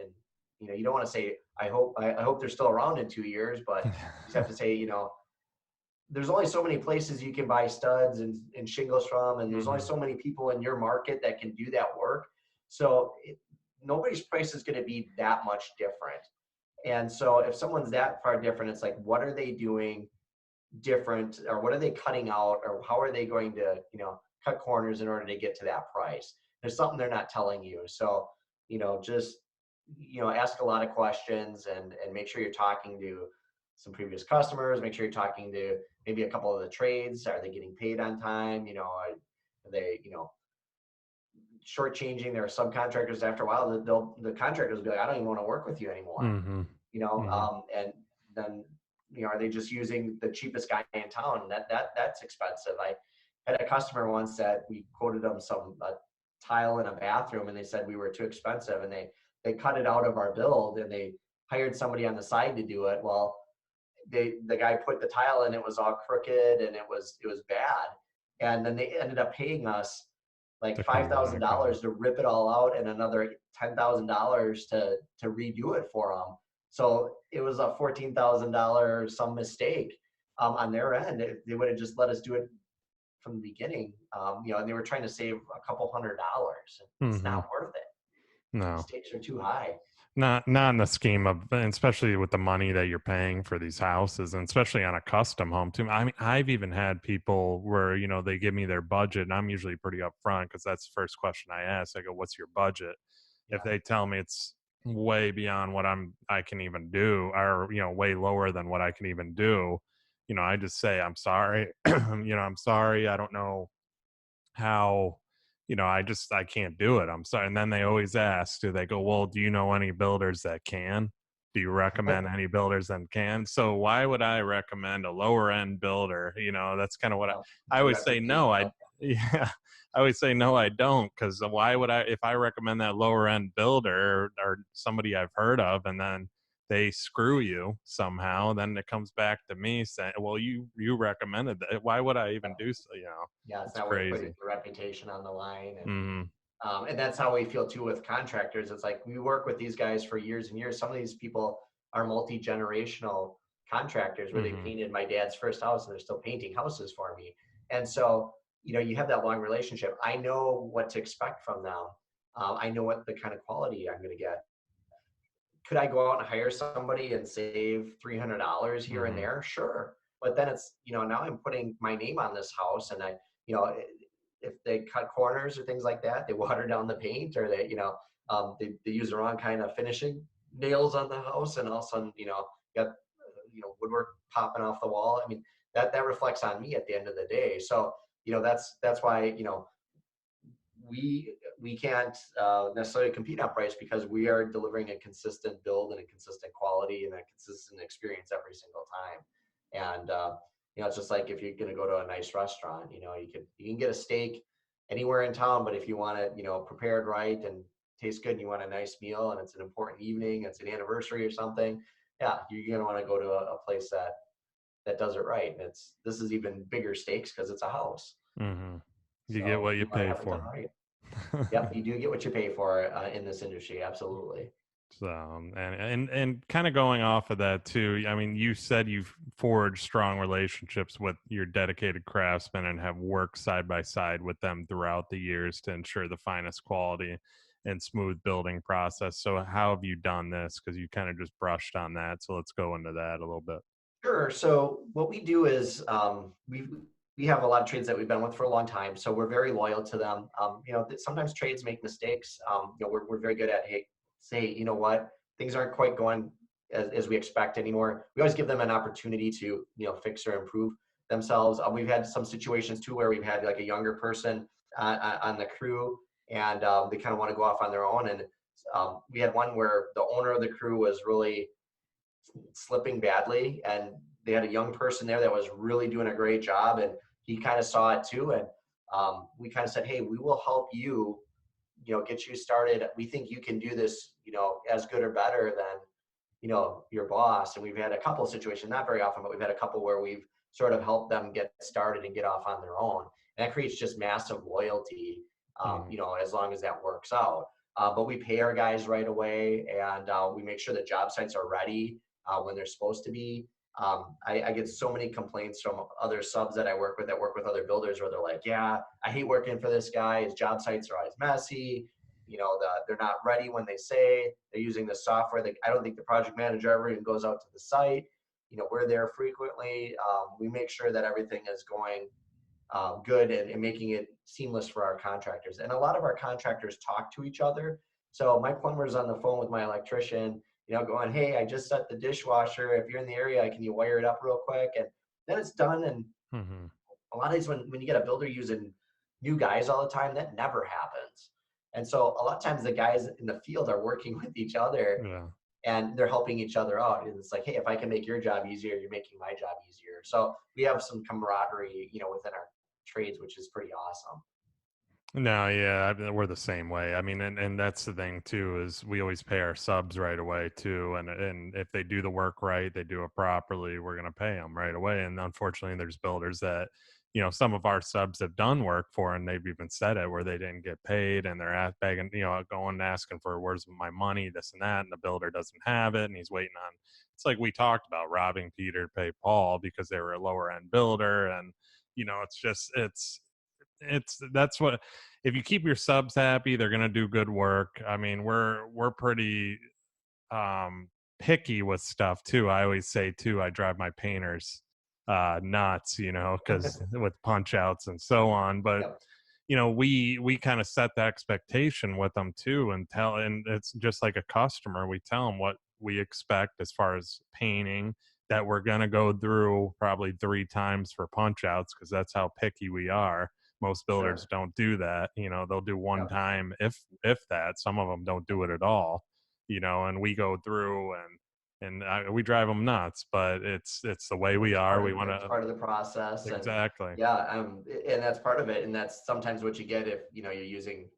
Speaker 2: you don't want to say, I hope they're still around in 2 years, but you just have to say, there's only so many places you can buy studs and shingles from, and there's only
Speaker 1: Hmm.
Speaker 2: so many people in your market that can do that work. So nobody's price is going to be that much different. And so if someone's that far different, it's like, what are they doing different, or what are they cutting out, or how are they going to, cut corners in order to get to that price? There's something they're not telling you. So, just, ask a lot of questions, and make sure you're talking to some previous customers. Make sure you're talking to maybe a couple of the trades. Are they getting paid on time? Are they, shortchanging their subcontractors? After a while, the contractors will be like, I don't even want to work with you anymore.
Speaker 1: Hmm. Hmm.
Speaker 2: And then, are they just using the cheapest guy in town? That's expensive. I had a customer once that we quoted them some tile in a bathroom, and they said we were too expensive, and they cut it out of our build, and they hired somebody on the side to do it. Well, the guy put the tile in, it was all crooked, and it was bad. And then they ended up paying us like
Speaker 1: To
Speaker 2: five
Speaker 1: come
Speaker 2: thousand
Speaker 1: back on.
Speaker 2: dollars to rip it all out, and another $10,000 to redo it for them. So it was a $14,000 some mistake on their end. They would have just let us do it from the beginning, and they were trying to save a couple $100. It's
Speaker 1: Hmm.
Speaker 2: not worth it. The
Speaker 1: No.
Speaker 2: stakes are too high.
Speaker 1: Not in the scheme of, and especially with the money that you're paying for these houses, and especially on a custom home too. I mean, I've even had people where they give me their budget, and I'm usually pretty upfront because that's the first question I ask. I go, "What's your budget?" If
Speaker 2: Yeah.
Speaker 1: they tell me it's way beyond what I can even do, or way lower than what I can even do, I just say I'm sorry. I'm sorry. I don't know how, I can't do it, I'm sorry. And then they always ask, do they go, well, do you know any builders that can? Do you recommend any builders that can? So why would I recommend a lower end builder? That's kind of what
Speaker 2: Well,
Speaker 1: I
Speaker 2: it's a
Speaker 1: always say. No,
Speaker 2: reputation.
Speaker 1: yeah, I always say no, I don't, because why would I? If I recommend that lower end builder or somebody I've heard of, and then they screw you somehow, then it comes back to me saying, well, you recommended that. Why would I even do so?
Speaker 2: Yeah, it's
Speaker 1: It's
Speaker 2: not worth putting
Speaker 1: crazy.
Speaker 2: your reputation on the line. And
Speaker 1: Mhm.
Speaker 2: and that's how we feel too with contractors. It's like we work with these guys for years and years. Some of these people are multi-generational contractors, where they
Speaker 1: Mhm.
Speaker 2: painted my dad's first house, and they're still painting houses for me. And so, you have that long relationship. I know what to expect from them. I know what the kind of quality I'm going to get. Could I go out and hire somebody and save $300 here and
Speaker 1: Mhm.
Speaker 2: there? Sure. But then it's, now I'm putting my name on this house, and you know, if they cut corners or things like that, they water down the paint, or they use the wrong kind of finishing nails on the house, and all of a sudden, got, woodwork popping off the wall. I mean, that reflects on me at the end of the day. So, that's why, we can't necessarily compete on price, because we are delivering a consistent build and a consistent quality and a consistent experience every single time. And It's just like if you're going to go to a nice restaurant, you can get a steak anywhere in town, but if you want it, prepared right and tastes good and you want a nice meal and it's an important evening, it's an anniversary or something, yeah, you're going to want to go to a place that does it right. And this is even bigger stakes because it's a house.
Speaker 1: Mm-hmm. You get
Speaker 2: So
Speaker 1: what you
Speaker 2: you want to
Speaker 1: pay
Speaker 2: have it done
Speaker 1: for.
Speaker 2: right. Yep, you do get what you pay for in this industry. Absolutely.
Speaker 1: So, and kind of going off of that too, I mean, you said you've forged strong relationships with your dedicated craftsmen and have worked side by side with them throughout the years to ensure the finest quality and smooth building process. So how have you done this? Because you kind of just brushed on that. So let's go into that a little bit.
Speaker 2: Sure. So what we do is we have a lot of trades that we've been with for a long time, so we're very loyal to them. Sometimes trades make mistakes. We're very good at, hey, say, you know what, things aren't quite going as we expect anymore. We always give them an opportunity to fix or improve themselves. We've had some situations too where we've had like a younger person on the crew, and they kind of want to go off on their own. And we had one where the owner of the crew was really slipping badly, and they had a young person there that was really doing a great job, and he kind of saw it too. And we kind of said, hey, we will help you, get you started. We think you can do this, as good or better than your boss. And we've had a couple of situations, not very often, but we've had a couple where we've sort of helped them get started and get off on their own, and that creates just massive loyalty,
Speaker 1: Mm-hmm.
Speaker 2: as long as that works out. But we pay our guys right away, and we make sure the job sites are ready when they're supposed to be. I get so many complaints from other subs that I work with, other builders, where they're like, yeah, I hate working for this guy. His job sites are always messy. They're not ready when they say. They're using the software that I don't think the project manager ever even goes out to the site. We're there frequently. We make sure that everything is going good, and making it seamless for our contractors. And a lot of our contractors talk to each other. So my plumber's on the phone with my electrician, going, hey, I just set the dishwasher. If you're in the area, can you wire it up real quick? And then it's done. And
Speaker 1: Mm-hmm.
Speaker 2: a lot of these, when you get a builder using new guys all the time, that never happens. And so a lot of times the guys in the field are working with each other,
Speaker 1: Yeah.
Speaker 2: and they're helping each other out. And it's like, hey, if I can make your job easier, you're making my job easier. So we have some camaraderie, within our trades, which is pretty awesome.
Speaker 1: No, yeah, we're the same way. I mean, and that's the thing too, is we always pay our subs right away too, and if they do the work right, they do it properly, we're gonna pay them right away. And unfortunately, there's builders that, some of our subs have done work for, and they've even said it where they didn't get paid, and they're begging, going and asking for where's my money, this and that, and the builder doesn't have it, and he's waiting on. It's like we talked about robbing Peter to pay Paul because they were a lower end builder, and it's just it's that's what, if you keep your subs happy, they're going to do good work. I mean, we're pretty um picky with stuff too. I always say too, I drive my painters nuts, because with punch outs and so on. But
Speaker 2: Yep.
Speaker 1: we kind of set the expectation with them too, and it's just like a customer, we tell them what we expect as far as painting, that we're going to go through probably 3 times for punch outs, because that's how picky we are. Most builders
Speaker 2: Sure.
Speaker 1: don't do that. They'll do one
Speaker 2: Yep.
Speaker 1: time, if that. Some of them don't do it at all, and we go through, we drive them nuts, but it's the way we are. We want
Speaker 2: It's
Speaker 1: to.
Speaker 2: part of the process. And
Speaker 1: Exactly.
Speaker 2: yeah, and that's part of it. And that's sometimes what you get if, you're using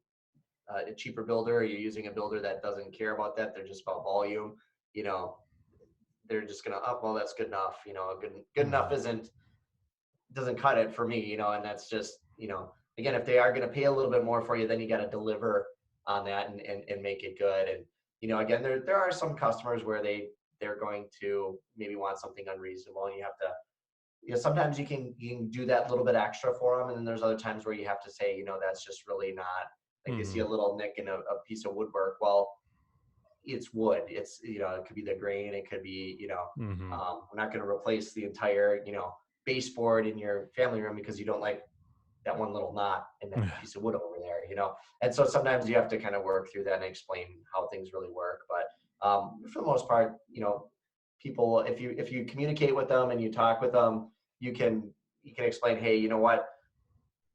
Speaker 2: a cheaper builder, or you're using a builder that doesn't care about that. They're just about volume. You know, they're just gonna, oh, well, that's good enough. Good enough
Speaker 1: Mhm.
Speaker 2: doesn't cut it for me. And that's just, again, if they are gonna pay a little bit more for you, then you got to deliver on that, and make it good. And again, there are some customers where they're going to maybe want something unreasonable, and you have to, sometimes you can do that little bit extra for them, and then there's other times where you have to say, that's just really not, like, they see a
Speaker 1: Mhm.
Speaker 2: little nick in a piece of woodwork. Well, it's wood. It's, it could be the grain. It could be,
Speaker 1: Mhm.
Speaker 2: we're not going to replace the entire, baseboard in your family room because you don't like that one little knot in that piece of wood over there. And so sometimes you have to kind of work through that and explain how things really work. But for the most part, people, if you communicate with them and you talk with them, you can explain, hey, you know what,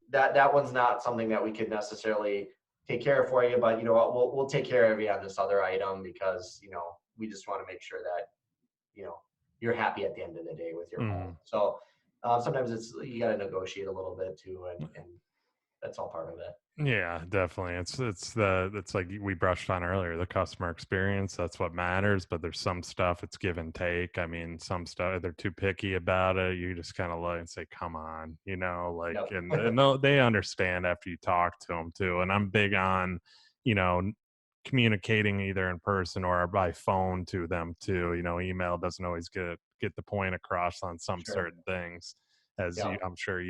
Speaker 2: that one's not something that we could necessarily take care of for you, but you know what, we'll take care of you on this other item, because we just want to make sure that you know you're happy at the end of the day with your home.
Speaker 1: Mhm.
Speaker 2: So Sometimes you got to negotiate a little bit too, and that's all part of it.
Speaker 1: Yeah, definitely. It's like we brushed on earlier, the customer experience, that's what matters, but there's some stuff it's give and take. I mean, some stuff they're too picky about it. You just kind of look and say, "Come on," like,
Speaker 2: Yep.
Speaker 1: and they understand after you talk to them too. And I'm big on, you know, communicating either in person or by phone to them too. Email doesn't always get the point across on some
Speaker 2: Sure.
Speaker 1: certain things, as
Speaker 2: Yep.
Speaker 1: I'm sure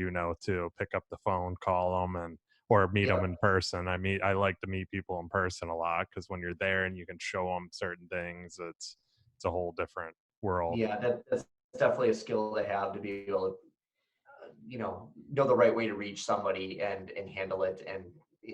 Speaker 1: too. Pick up the phone, call them, and or meet them
Speaker 2: Yep.
Speaker 1: in person. I like to meet people in person a lot because when you're there and you can show them certain things, it's a whole different world.
Speaker 2: Yeah, that's definitely a skill to have, to be able to know the right way to reach somebody and handle it in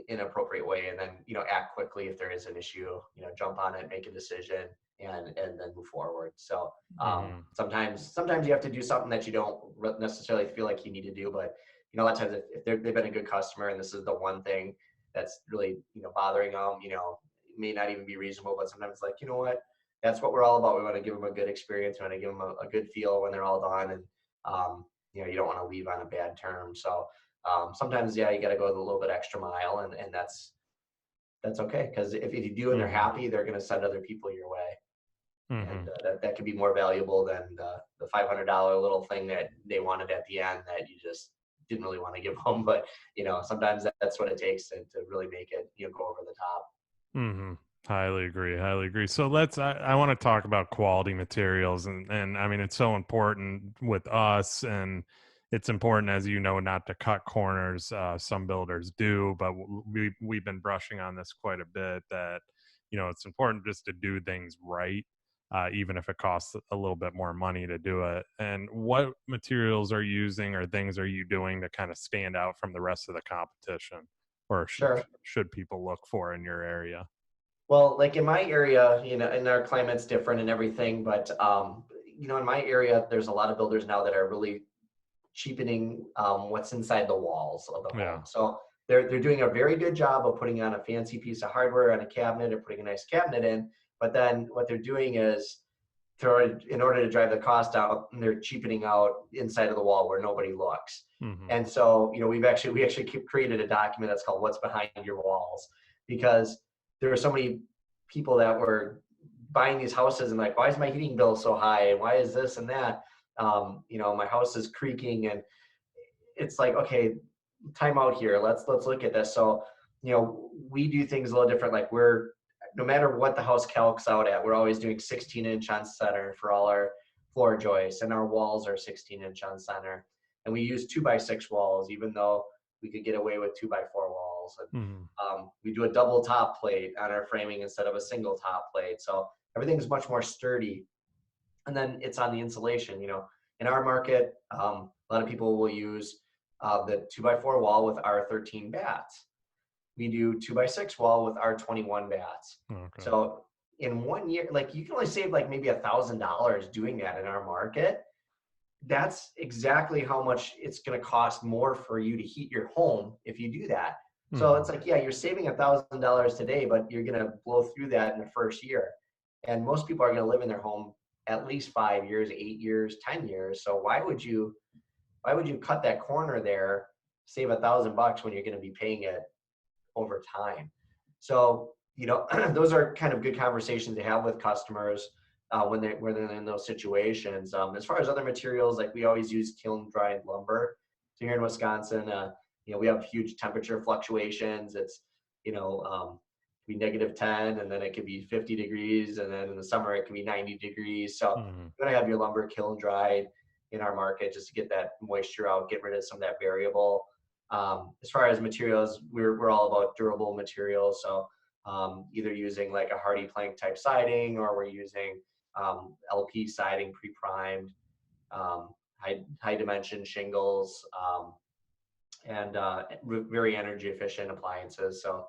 Speaker 2: an appropriate way, and then act quickly if there is an issue, jump on it, make a decision, and then move forward. So
Speaker 1: Hmm.
Speaker 2: sometimes you have to do something that you don't necessarily feel like you need to do, but a lot of times if they've been a good customer and this is the one thing that's really bothering them, it may not even be reasonable, but sometimes it's like, you know what, that's what we're all about. We want to give them a good experience. We want to give them a good feel when they're all done, and um, you don't want to leave on a bad term. So sometimes, yeah, you got to go a little bit extra mile, and that's okay, because if you do and they're
Speaker 1: Hmm.
Speaker 2: happy, they're going to send other people your way, and
Speaker 1: Hmm.
Speaker 2: that could be more valuable than the $500 little thing that they wanted at the end that you just didn't really want to give them. But sometimes that's what it takes to really make it go over the top.
Speaker 1: Hmm. Highly agree. Highly agree. So I want to talk about quality materials, and I mean, it's so important with us, and it's important, as not to cut corners. Some builders do, but we've been brushing on this quite a bit, that it's important just to do things right, even if it costs a little bit more money to do it. And what materials are you using or things are you doing to kind of stand out from the rest of the competition, or
Speaker 2: Sure.
Speaker 1: should people look for in your area?
Speaker 2: Well, like in my area, and our climate's different and everything, but in my area, there's a lot of builders now that are really cheapening what's inside the walls of the home.
Speaker 1: Yeah.
Speaker 2: So they're doing a very good job of putting on a fancy piece of hardware on a cabinet or putting a nice cabinet in. But then what they're doing is, in order to drive the cost out, they're cheapening out inside of the wall where nobody looks.
Speaker 1: Hmm.
Speaker 2: And so, we actually created a document that's called "What's Behind Your Walls," because there were so many people that were buying these houses and like, why is my heating bill so high? And why is this and that? My house is creaking, and it's like, okay, time out here. Let's look at this. So, we do things a little different. Like, we're no matter what the house calcs out at, we're always doing 16-inch on center for all our floor joists, and our walls are 16-inch on center. And we use 2x6 walls, even though we could get away with 2x4 walls. And
Speaker 1: Hmm.
Speaker 2: we do a double top plate on our framing instead of a single top plate. So everything's much more sturdy. And then it's on the insulation. In our market, a lot of people will use the 2x4 wall with our 13 bats. We do 2x6 wall with our 21 bats.
Speaker 1: Okay.
Speaker 2: So in 1 year, like, you can only save like maybe $1,000 doing that in our market. That's exactly how much it's going to cost more for you to heat your home if you do that. So it's
Speaker 1: Hmm.
Speaker 2: like, yeah, you're saving $1,000 today, but you're going to blow through that in the first year. And most people are going to live in their home at least 5 years, 8 years, 10 years. So why would you cut that corner there, save $1,000 when you're going to be paying it over time? So, those are kind of good conversations to have with customers when they're in those situations. As far as other materials, like, we always use kiln dried lumber. So here in Wisconsin, we have huge temperature fluctuations. It's be -10, and then it could be 50 degrees, and then in the summer it can be 90 degrees. So
Speaker 1: Hmm.
Speaker 2: you're gonna have your lumber kiln dried in our market just to get that moisture out, get rid of some of that variable. As far as materials, we're all about durable materials. So either using like a hardy plank type siding, or we're using LP siding pre-primed, high dimension shingles, and very energy efficient appliances. So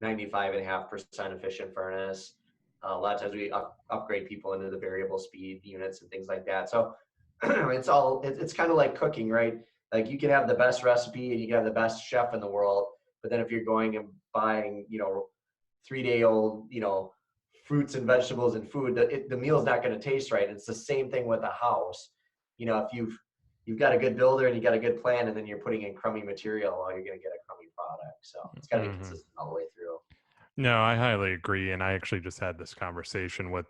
Speaker 2: 95.5% efficient furnace. A lot of times we upgrade people into the variable speed units and things like that. So it's kind of like cooking, right? Like, you can have the best recipe and you can have the best chef in the world, but then if you're going and buying 3-day old fruits and vegetables and food, the meal's not going to taste right. It's the same thing with a house. If you've you've got a good builder and you got a good plan, and then you're putting in crummy material, well, you're going to get a crummy product. So it's got to be
Speaker 1: Hmm.
Speaker 2: consistent all the way through.
Speaker 1: No, I highly agree. And I actually just had this conversation with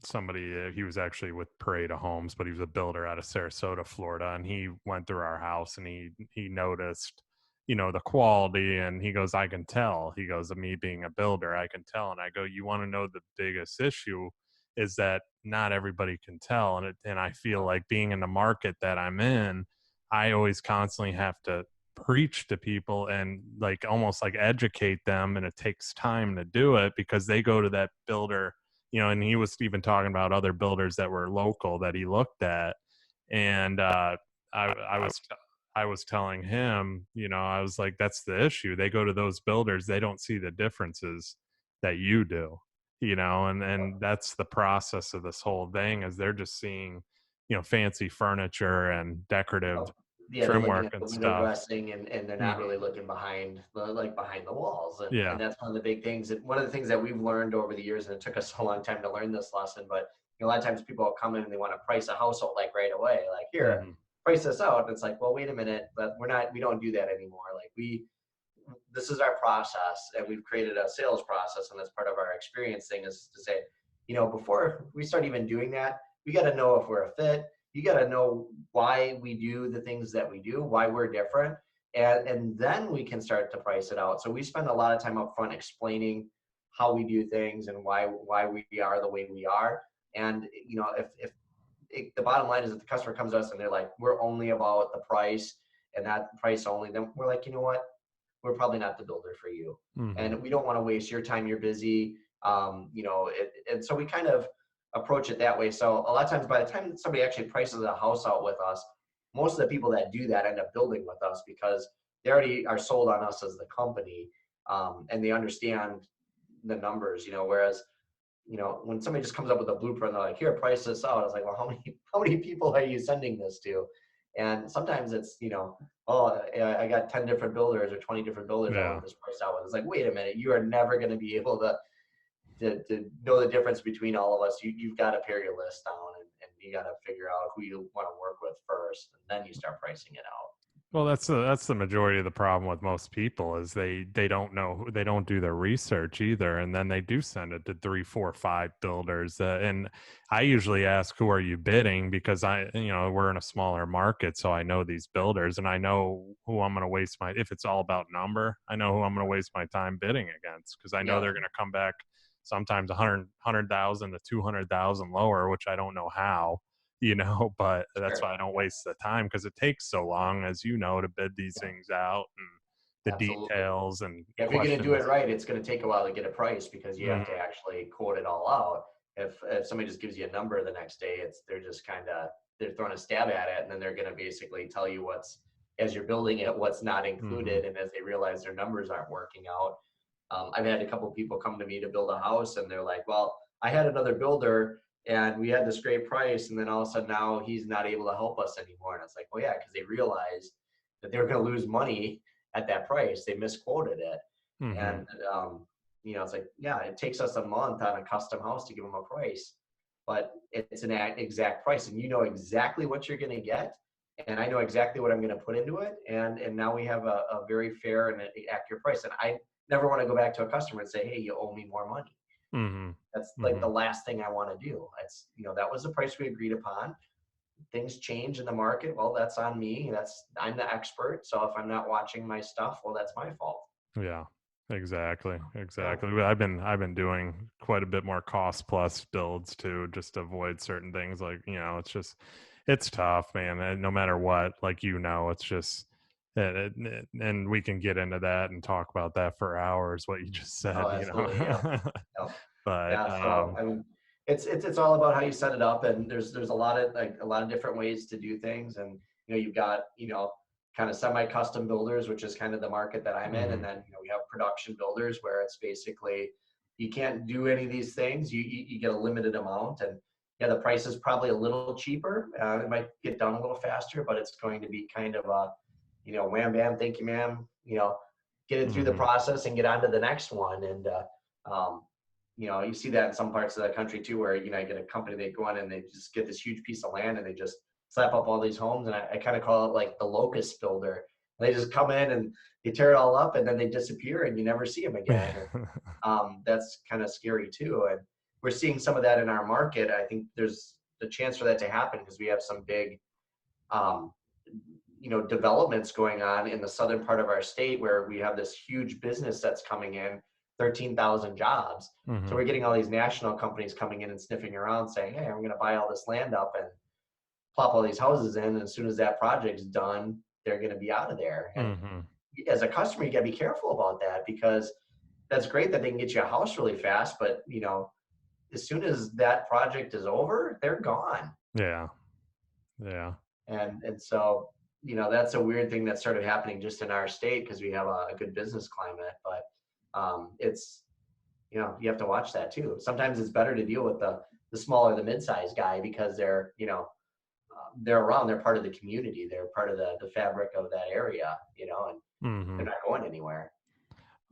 Speaker 1: somebody. He was actually with Parade of Homes, but he was a builder out of Sarasota, Florida. And he went through our house and he noticed, the quality. And he goes, I can tell. He goes, me being a builder, I can tell. And I go, you want to know the biggest issue is that not everybody can tell. And I feel like being in the market that I'm in, I always constantly have to preach to people and like almost like educate them, and it takes time to do it because they go to that builder, and he was even talking about other builders that were local that he looked at. And I was telling him, I was like, that's the issue. They go to those builders, they don't see the differences that you do, and that's the process of this whole thing is they're just seeing, fancy furniture and decorative
Speaker 2: Oh, yeah, they're
Speaker 1: trim
Speaker 2: looking
Speaker 1: work
Speaker 2: at the
Speaker 1: and
Speaker 2: window
Speaker 1: stuff.
Speaker 2: dressing, and they're not
Speaker 1: Mhm.
Speaker 2: really looking behind behind the walls. And
Speaker 1: Yeah.
Speaker 2: that's one of the big things. And one of the things that we've learned over the years, and it took us a long time to learn this lesson, but a lot of times people will come in and they want to price a house out like right away, like here,
Speaker 1: Mhm.
Speaker 2: price this out. And it's like, well, wait a minute, but we don't do that anymore. Like this is our process, and we've created a sales process, and that's part of our experience thing is to say, before we start even doing that, we got to know if we're a fit. You got to know why we do the things that we do, why we're different, and then we can start to price it out. So we spend a lot of time up front explaining how we do things and why we are the way we are. And if the bottom line is, if the customer comes to us and they're like, we're only about the price and that price only, then we're like, you know what, we're probably not the builder for you.
Speaker 1: Mhm.
Speaker 2: And we don't want to waste your time. You're busy. And so we kind of approach it that way. So a lot of times by the time somebody actually prices a house out with us, most of the people that do that end up building with us because they already are sold on us as the company. And they understand the numbers, whereas, when somebody just comes up with a blueprint, they're like, here, price this out. It's like, well, how many people are you sending this to? And sometimes it's, oh, I got 10 different builders or 20 different builders I
Speaker 1: Yeah.
Speaker 2: want this price out with. It's like, wait a minute, you are never going to be able to know the difference between all of us. You've got to pare your list down, and you got to figure out who you want to work with first, and then you start pricing it out.
Speaker 1: Well, that's the majority of the problem with most people is they don't know they don't do their research either, and then they do send it to three, four, five builders. And I usually ask, who are you bidding? Because we're in a smaller market, so I know these builders, and I know who I'm going to waste my if it's all about number. I know who I'm going to waste my time bidding against because I know
Speaker 2: Yeah,
Speaker 1: they're going to come back sometimes 100,000 to 200,000 lower, which I don't know how. But that's
Speaker 2: sure.
Speaker 1: why I don't waste the time because it takes so long, as to bid these
Speaker 2: Yeah,
Speaker 1: things out and the
Speaker 2: absolutely.
Speaker 1: details and
Speaker 2: Yeah, if you're going to do it
Speaker 1: questions.
Speaker 2: right, it's going to take a while to get a price because you have to
Speaker 1: Mhm.
Speaker 2: actually quote it all out. If somebody just gives you a number the next day, they're just kind of they're throwing a stab at it, and then they're going to basically tell you what's as you're building it what's not
Speaker 1: Mhm.
Speaker 2: included, and as they realize their numbers aren't working out. I've had a couple of people come to me to build a house, and they're like, "Well, I had another builder, and we had this great price, and then all of a sudden now he's not able to help us anymore." And it's like, "Well, yeah, because they realized that they were going to lose money at that price. They misquoted it."
Speaker 1: Mhm.
Speaker 2: And it's like, yeah, it takes us a month on a custom house to give them a price, but it's an exact price, and you know exactly what you're going to get, and I know exactly what I'm going to put into it, and now we have a very fair and accurate price. And I never want to go back to a customer and say, hey, you owe me more money.
Speaker 1: Mhm.
Speaker 2: That's like the
Speaker 1: Mhm.
Speaker 2: last thing I want to do. It's, that was the price we agreed upon. Things change in the market. Well, that's on me. I'm the expert. So if I'm not watching my stuff, well, that's my fault.
Speaker 1: Yeah. Exactly.
Speaker 2: Yeah.
Speaker 1: Exactly. But I've been doing quite a bit more cost plus builds too, just to avoid certain things. Like, it's tough, man. And no matter what, like, it's just and we can get into that and talk about that for hours, what you just
Speaker 2: Oh,
Speaker 1: said.
Speaker 2: absolutely. Yeah. Yeah.
Speaker 1: But
Speaker 2: Yeah. So I mean, it's all about how you set it up, and there's a lot of different ways to do things, and you've got kind of semi-custom builders, which is kind of the market that I'm in, and
Speaker 1: mhm.
Speaker 2: then we have production builders where it's basically you can't do any of these things. You get a limited amount, and yeah, the price is probably a little cheaper. It might get done a little faster, but it's going to be kind of a wham bam, thank you, ma'am. Get it through the
Speaker 1: Mhm.
Speaker 2: process and get on to the next one, and um, you see that in some parts of the country too, where I get a company, they go on and they just get this huge piece of land and they just slap up all these homes, and I kind of call it like the locust builder. They just come in and they tear it all up, and then they disappear, and you never see them again. And that's kind of scary too. And we're seeing some of that in our market. I think there's the chance for that to happen because we have some big, um, developments going on in the southern part of our state where we have this huge business that's coming in, 13,000 jobs. So
Speaker 1: Hmm.
Speaker 2: we're getting all these national companies coming in and sniffing around saying, hey, I'm going to buy all this land up and plop all these houses in. And as soon as that project's done, they're going to be out of there. And
Speaker 1: Hmm.
Speaker 2: as a customer, you got to be careful about that because that's great that they can get you a house really fast, but as soon as that project is over, they're gone.
Speaker 1: Yeah. Yeah.
Speaker 2: And so that's a weird thing that started happening just in our state because we have a good business climate, but it's you have to watch that too. Sometimes it's better to deal with the smaller, the mid-sized guy because they're around, they're part of the community, they're part of the fabric of that area, and
Speaker 1: Hmm.
Speaker 2: they're not going anywhere.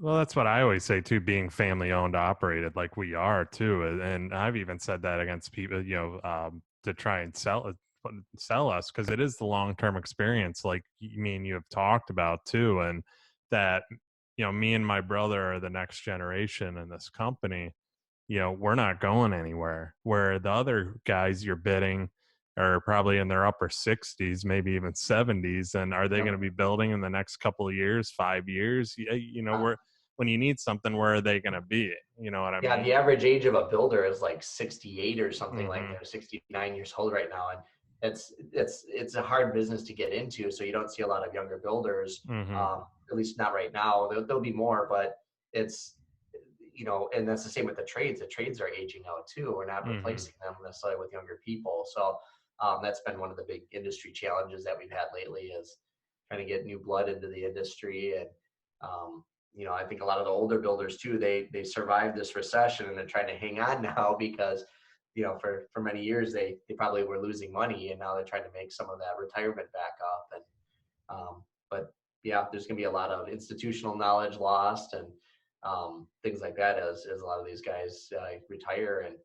Speaker 1: Well, that's what I always say too, being family owned, operated like we are too. And I've even said that against people, to try and sell us because it is the long term experience, like me and you have talked about too. And that, me and my brother are the next generation in this company. We're not going anywhere. Where the other guys you're bidding are probably in their upper 60s, maybe even 70s. And are they going to
Speaker 2: Yep.
Speaker 1: be building in the next couple of years, 5 years?
Speaker 2: Uh,
Speaker 1: When you need something, where are they going to be? You know what I
Speaker 2: yeah,
Speaker 1: mean?
Speaker 2: the average age of a builder is like 68 or something like
Speaker 1: Hmm.
Speaker 2: that, 69 years old right now. And it's a hard business to get into. So you don't see a lot of younger builders,
Speaker 1: Hmm.
Speaker 2: at least not right now. There'll be more, but it's, and that's the same with the trades. The trades are aging out too. We're not
Speaker 1: Hmm.
Speaker 2: replacing them necessarily with younger people. So that's been one of the big industry challenges that we've had lately is trying to get new blood into the industry. And I think a lot of the older builders too, they survived this recession and they're trying to hang on now because for many years they probably were losing money and now they're trying to make some of that retirement back up. And but yeah, there's going to be a lot of institutional knowledge lost and things like that as a lot of these guys retire, and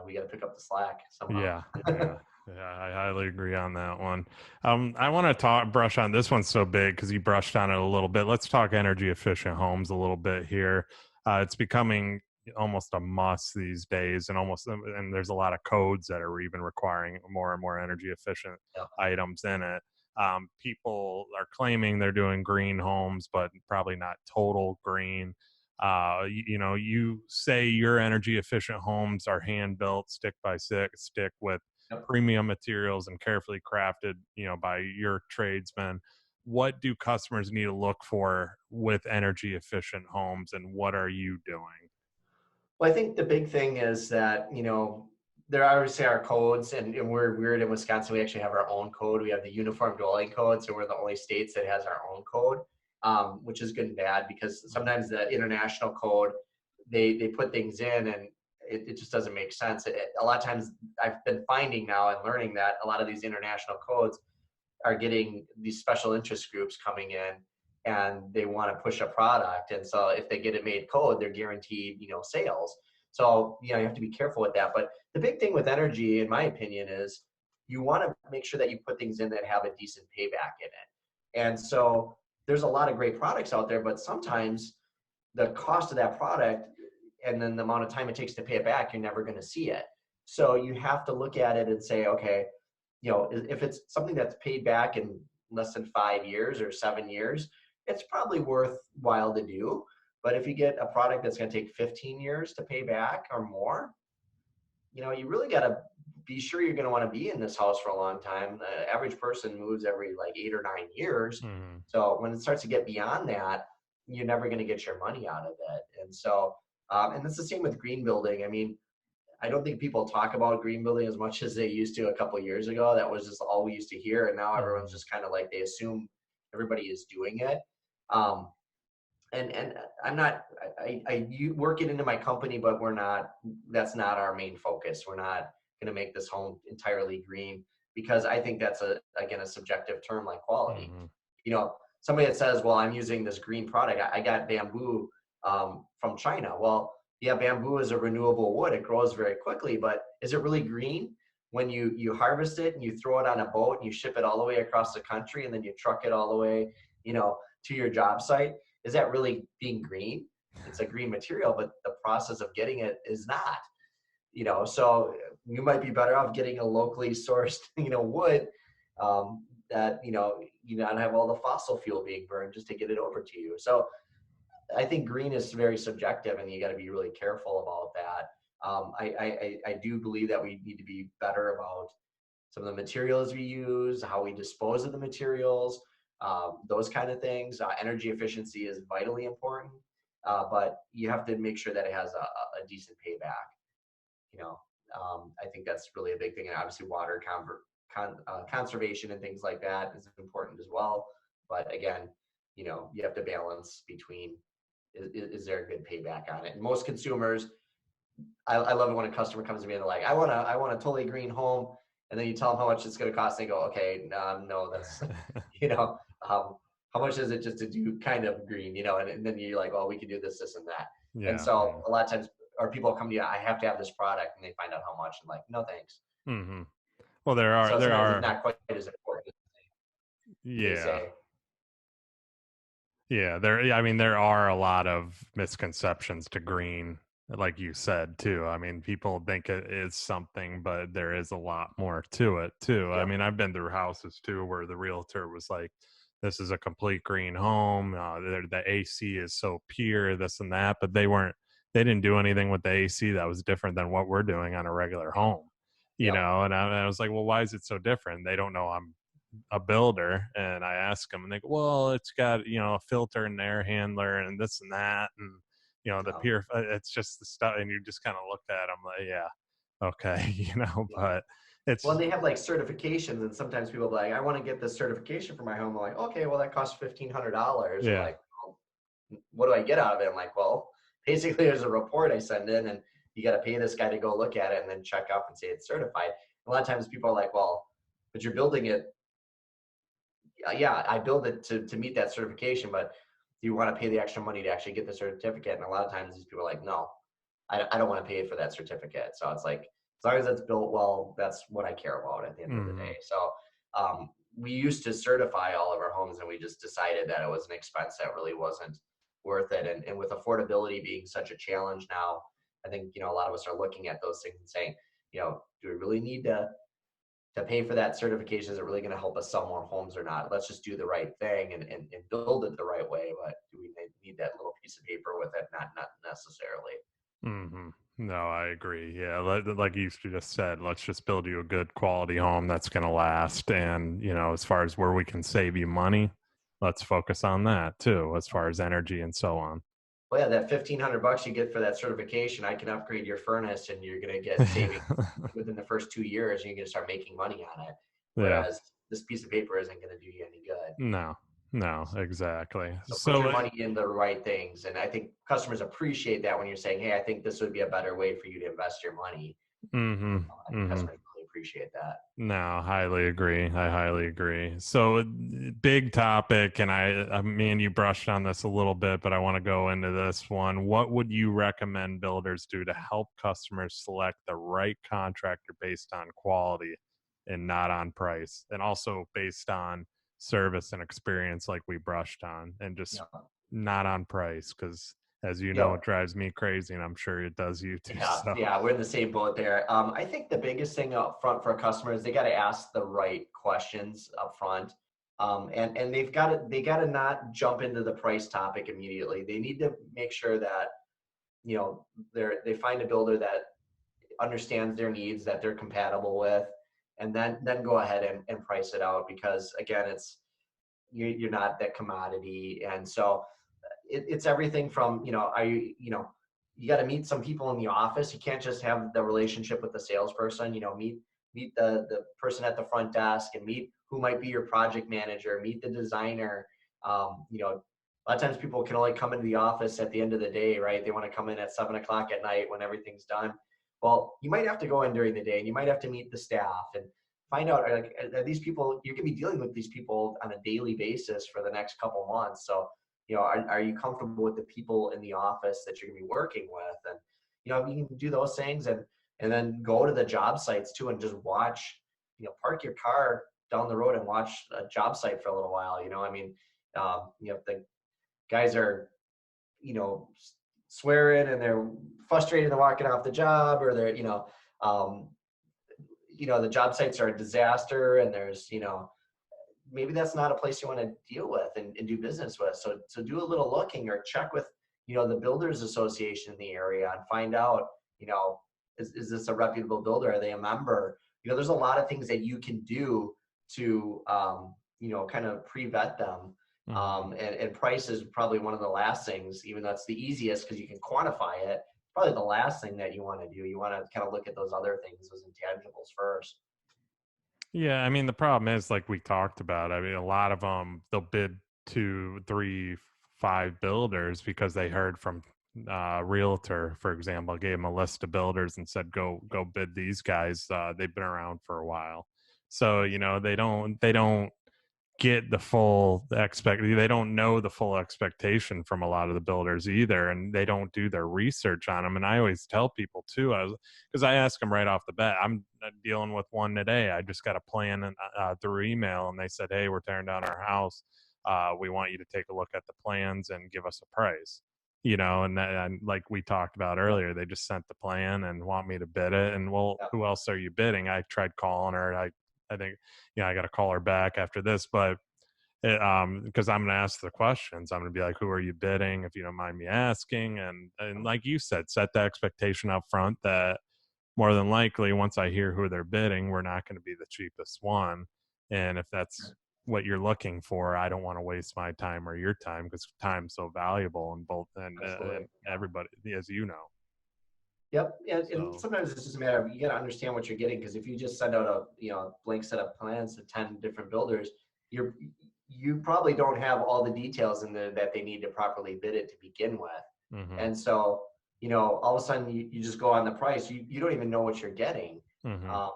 Speaker 2: we got to pick up the slack somehow.
Speaker 1: Yeah, yeah, yeah. I highly agree on that one. I want to brush on this one's so big because you brushed on it a little bit. Let's talk energy efficient homes a little bit here. It's becoming almost a must these days, and there's a lot of codes that are even requiring more and more energy efficient
Speaker 2: Yeah.
Speaker 1: items in it. People are claiming they're doing green homes, but probably not total green. You say your energy efficient homes are hand built, stick by stick with
Speaker 2: Yep.
Speaker 1: premium materials and carefully crafted, by your tradesmen. What do customers need to look for with energy efficient homes, and what are you doing?
Speaker 2: Well, I think the big thing is that, there obviously are codes, and we're weird in Wisconsin. We actually have our own code. We have the Uniform Dwelling Code, so we're the only states that has our own code, which is good and bad because sometimes the international code, they put things in and it just doesn't make sense. A lot of times I've been finding now and learning that a lot of these international codes are getting these special interest groups coming in and they want to push a product. And so if they get it made code, they're guaranteed, sales. So, you have to be careful with that. But the big thing with energy, in my opinion, is you want to make sure that you put things in that have a decent payback in it. And so there's a lot of great products out there, but sometimes the cost of that product and then the amount of time it takes to pay it back, you're never going to see it. So you have to look at it and say, okay, if it's something that's paid back in less than 5 years or 7 years, it's probably worthwhile to do. But if you get a product that's going to take 15 years to pay back or more, you really got to be sure you're going to want to be in this house for a long time. The average person moves every like 8 or 9 years.
Speaker 1: Hmm.
Speaker 2: So when it starts to get beyond that, you're never going to get your money out of it. And so, and it's the same with green building. I mean, I don't think people talk about green building as much as they used to a couple of years ago. That was just all we used to hear, and now everyone's
Speaker 1: Hmm.
Speaker 2: just kind of like they assume everybody is doing it. Um, and I'm not. I work it into my company, but we're not. That's not our main focus. We're not going to make this home entirely green because I think that's a subjective term like quality.
Speaker 1: Hmm.
Speaker 2: Somebody that says, "Well, I'm using this green product. I got bamboo from China." Well, yeah, bamboo is a renewable wood. It grows very quickly, but is it really green? when you harvest it and you throw it on a boat and you ship it all the way across the country and then you truck it all the way, to your job site, is that really being green? It's a green material, but the process of getting it is not. So you might be better off getting a locally sourced, wood, that, you not have all the fossil fuel being burned just to get it over to you. So I think green is very subjective, and you got to be really careful about that. I do believe that we need to be better about some of the materials we use, how we dispose of the materials, those kind of things. Energy efficiency is vitally important, but you have to make sure that it has a decent payback. I think that's really a big thing, and obviously water conservation and things like that is important as well. But again, you have to balance between is there a good payback on it? And most consumers, I love it when a customer comes to me and they're like, I want a totally green home, and then you tell them how much it's going to cost. And they go, okay, no, that's how much is it just to do kind of green, and then you're like, well, we can do this and that. And
Speaker 1: Yeah.
Speaker 2: so a lot of times, or people come to you, I have to have this product, and they find out how much, and like, no thanks.
Speaker 1: Mm-hmm. Well,
Speaker 2: So
Speaker 1: there
Speaker 2: sometimes it's
Speaker 1: are,
Speaker 2: not quite as important as they
Speaker 1: yeah.
Speaker 2: say.
Speaker 1: Yeah, I mean, there are a lot of misconceptions to green, like you said too. I mean, people think it is something, but there is a lot more to it too. I
Speaker 2: Yep.
Speaker 1: mean, I've been through houses too where the realtor was like, "This is a complete green home. The AC is so pure, this and that," but they didn't do anything with the AC that was different than what we're doing on a regular home,
Speaker 2: Yep.
Speaker 1: And I was like, "Well, why is it so different?" They don't know I'm a builder, and I ask them and they go, well, it's got, a filter and air handler and this and that. And, the
Speaker 2: No.
Speaker 1: pure, it's just the stuff. And you just kind of look at them like, yeah, okay,
Speaker 2: Yeah.
Speaker 1: but
Speaker 2: Well,
Speaker 1: it's,
Speaker 2: they have like certifications, and sometimes people be like, I want to get this certification for my home. I'm like, okay, well, that costs $1,500. They're
Speaker 1: yeah.
Speaker 2: like, well, what do I get out of it? I'm like, well, basically, there's a report I send in, and you got to pay this guy to go look at it and then check off and say it's certified. A lot of times people are like, well, but you're building it. Yeah, I build it to meet that certification, but do you want to pay the extra money to actually get the certificate? And a lot of times these people are like, no, I don't want to pay for that certificate. So it's like, as long as it's built well, that's what I care about at the end of the
Speaker 1: Mm-hmm.
Speaker 2: day. So we used to certify all of our homes, and we just decided that it was an expense that really wasn't worth it. And with affordability being such a challenge now, I think, a lot of us are looking at those things and saying, do we really need to pay for that certification? Is it really going to help us sell more homes or not? Let's just do the right thing and build it the right way. But do we need that little piece of paper with it? Not necessarily.
Speaker 1: Mm-hmm. No, I agree. Yeah, like you just said, let's just build you a good quality home that's going to last. And, as far as where we can save you money, let's focus on that too, as far as energy and so on.
Speaker 2: Well, yeah, that $1,500 you get for that certification, I can upgrade your furnace, and you're going to get savings within the first 2 years, and you're going to start making money on it.
Speaker 1: Yeah.
Speaker 2: Whereas this piece of paper isn't going to do you any good.
Speaker 1: No, no, exactly.
Speaker 2: So put
Speaker 1: So,
Speaker 2: your money in the right things. And I think customers appreciate that when you're saying, hey, I think this would be a better way for you to invest your money.
Speaker 1: mm-hmm,
Speaker 2: I think
Speaker 1: mm-hmm.
Speaker 2: customers really appreciate that.
Speaker 1: No, highly agree. I highly agree. So, big topic, and me and you brushed on this a little bit, but I want to go into this one. What would you recommend builders do to help customers select the right contractor based on quality and not on price, and also based on service and experience, like we brushed on, and just
Speaker 2: Yeah.
Speaker 1: not on price? Because as you know,
Speaker 2: Yep.
Speaker 1: it drives me crazy, and I'm sure it does you too.
Speaker 2: Yeah,
Speaker 1: So,
Speaker 2: yeah, we're in the same boat there. I think the biggest thing up front for a customer is they got to ask the right questions up front, and they got to not jump into the price topic immediately. They need to make sure that they find a builder that understands their needs, that they're compatible with, and then go ahead and price it out, because again, you're not that commodity. And so it's everything from, are you got to meet some people in the office. You can't just have the relationship with the salesperson. Meet the person at the front desk, and meet who might be your project manager, meet the designer. A lot of times people can only come into the office at the end of the day, right? They want to come in at 7 o'clock at night when everything's done. Well, you might have to go in during the day, and you might have to meet the staff and find out, are these people, you're going to be dealing with these people on a daily basis for the next couple months. So, are you comfortable with the people in the office that you're going to be working with? And, you can do those things. And and then go to the job sites too and just watch, park your car down the road and watch a job site for a little while. I mean, if the guys are, you know, swearing and they're frustrated and walking off the job, or they're, um, the job sites are a disaster, and there's, maybe that's not a place you want to deal with and do business with. So do a little looking, or check with, the builders association in the area, and find out, is this a reputable builder? Are they a member? There's a lot of things that you can do to, kind of pre-vet them. And price is probably one of the last things, even though that's the easiest because you can quantify it. Probably the last thing that you want to do. You want to kind of look at those other things, those intangibles first.
Speaker 1: Yeah, I mean, the problem is, like we talked about, I mean, a lot of them, they'll bid 2, 3, 5 builders because they heard from realtor, for example, gave them a list of builders and said, go bid these guys. They've been around for a while. So, they don't get the full they don't know the full expectation from a lot of the builders either, and they don't do their research on them. And I always tell people too, because I ask them right off the bat. I'm dealing with one today. I just got a plan through email, and they said, hey, we're tearing down our house, we want you to take a look at the plans and give us a price. And like we talked about earlier, they just sent the plan and want me to bid it. And well,
Speaker 2: Yeah.
Speaker 1: who else are you bidding? I tried calling her. I think, I got to call her back after this, but because I'm going to ask the questions. I'm going to be like, who are you bidding, if you don't mind me asking? And like you said, set the expectation up front that more than likely, once I hear who they're bidding, we're not going to be the cheapest one. And if that's what you're looking for, I don't want to waste my time or your time, because time's so valuable, and both, and
Speaker 2: Absolutely.
Speaker 1: everybody, as you know.
Speaker 2: Yep. And
Speaker 1: So,
Speaker 2: sometimes it's just a matter of, you got to understand what you're getting. Because if you just send out a, blank set of plans to 10 different builders, you probably don't have all the details in there that they need to properly bid it to begin with.
Speaker 1: hmm
Speaker 2: And so, all of a sudden you just go on the price. You don't even know what you're getting.
Speaker 1: hmm
Speaker 2: Um,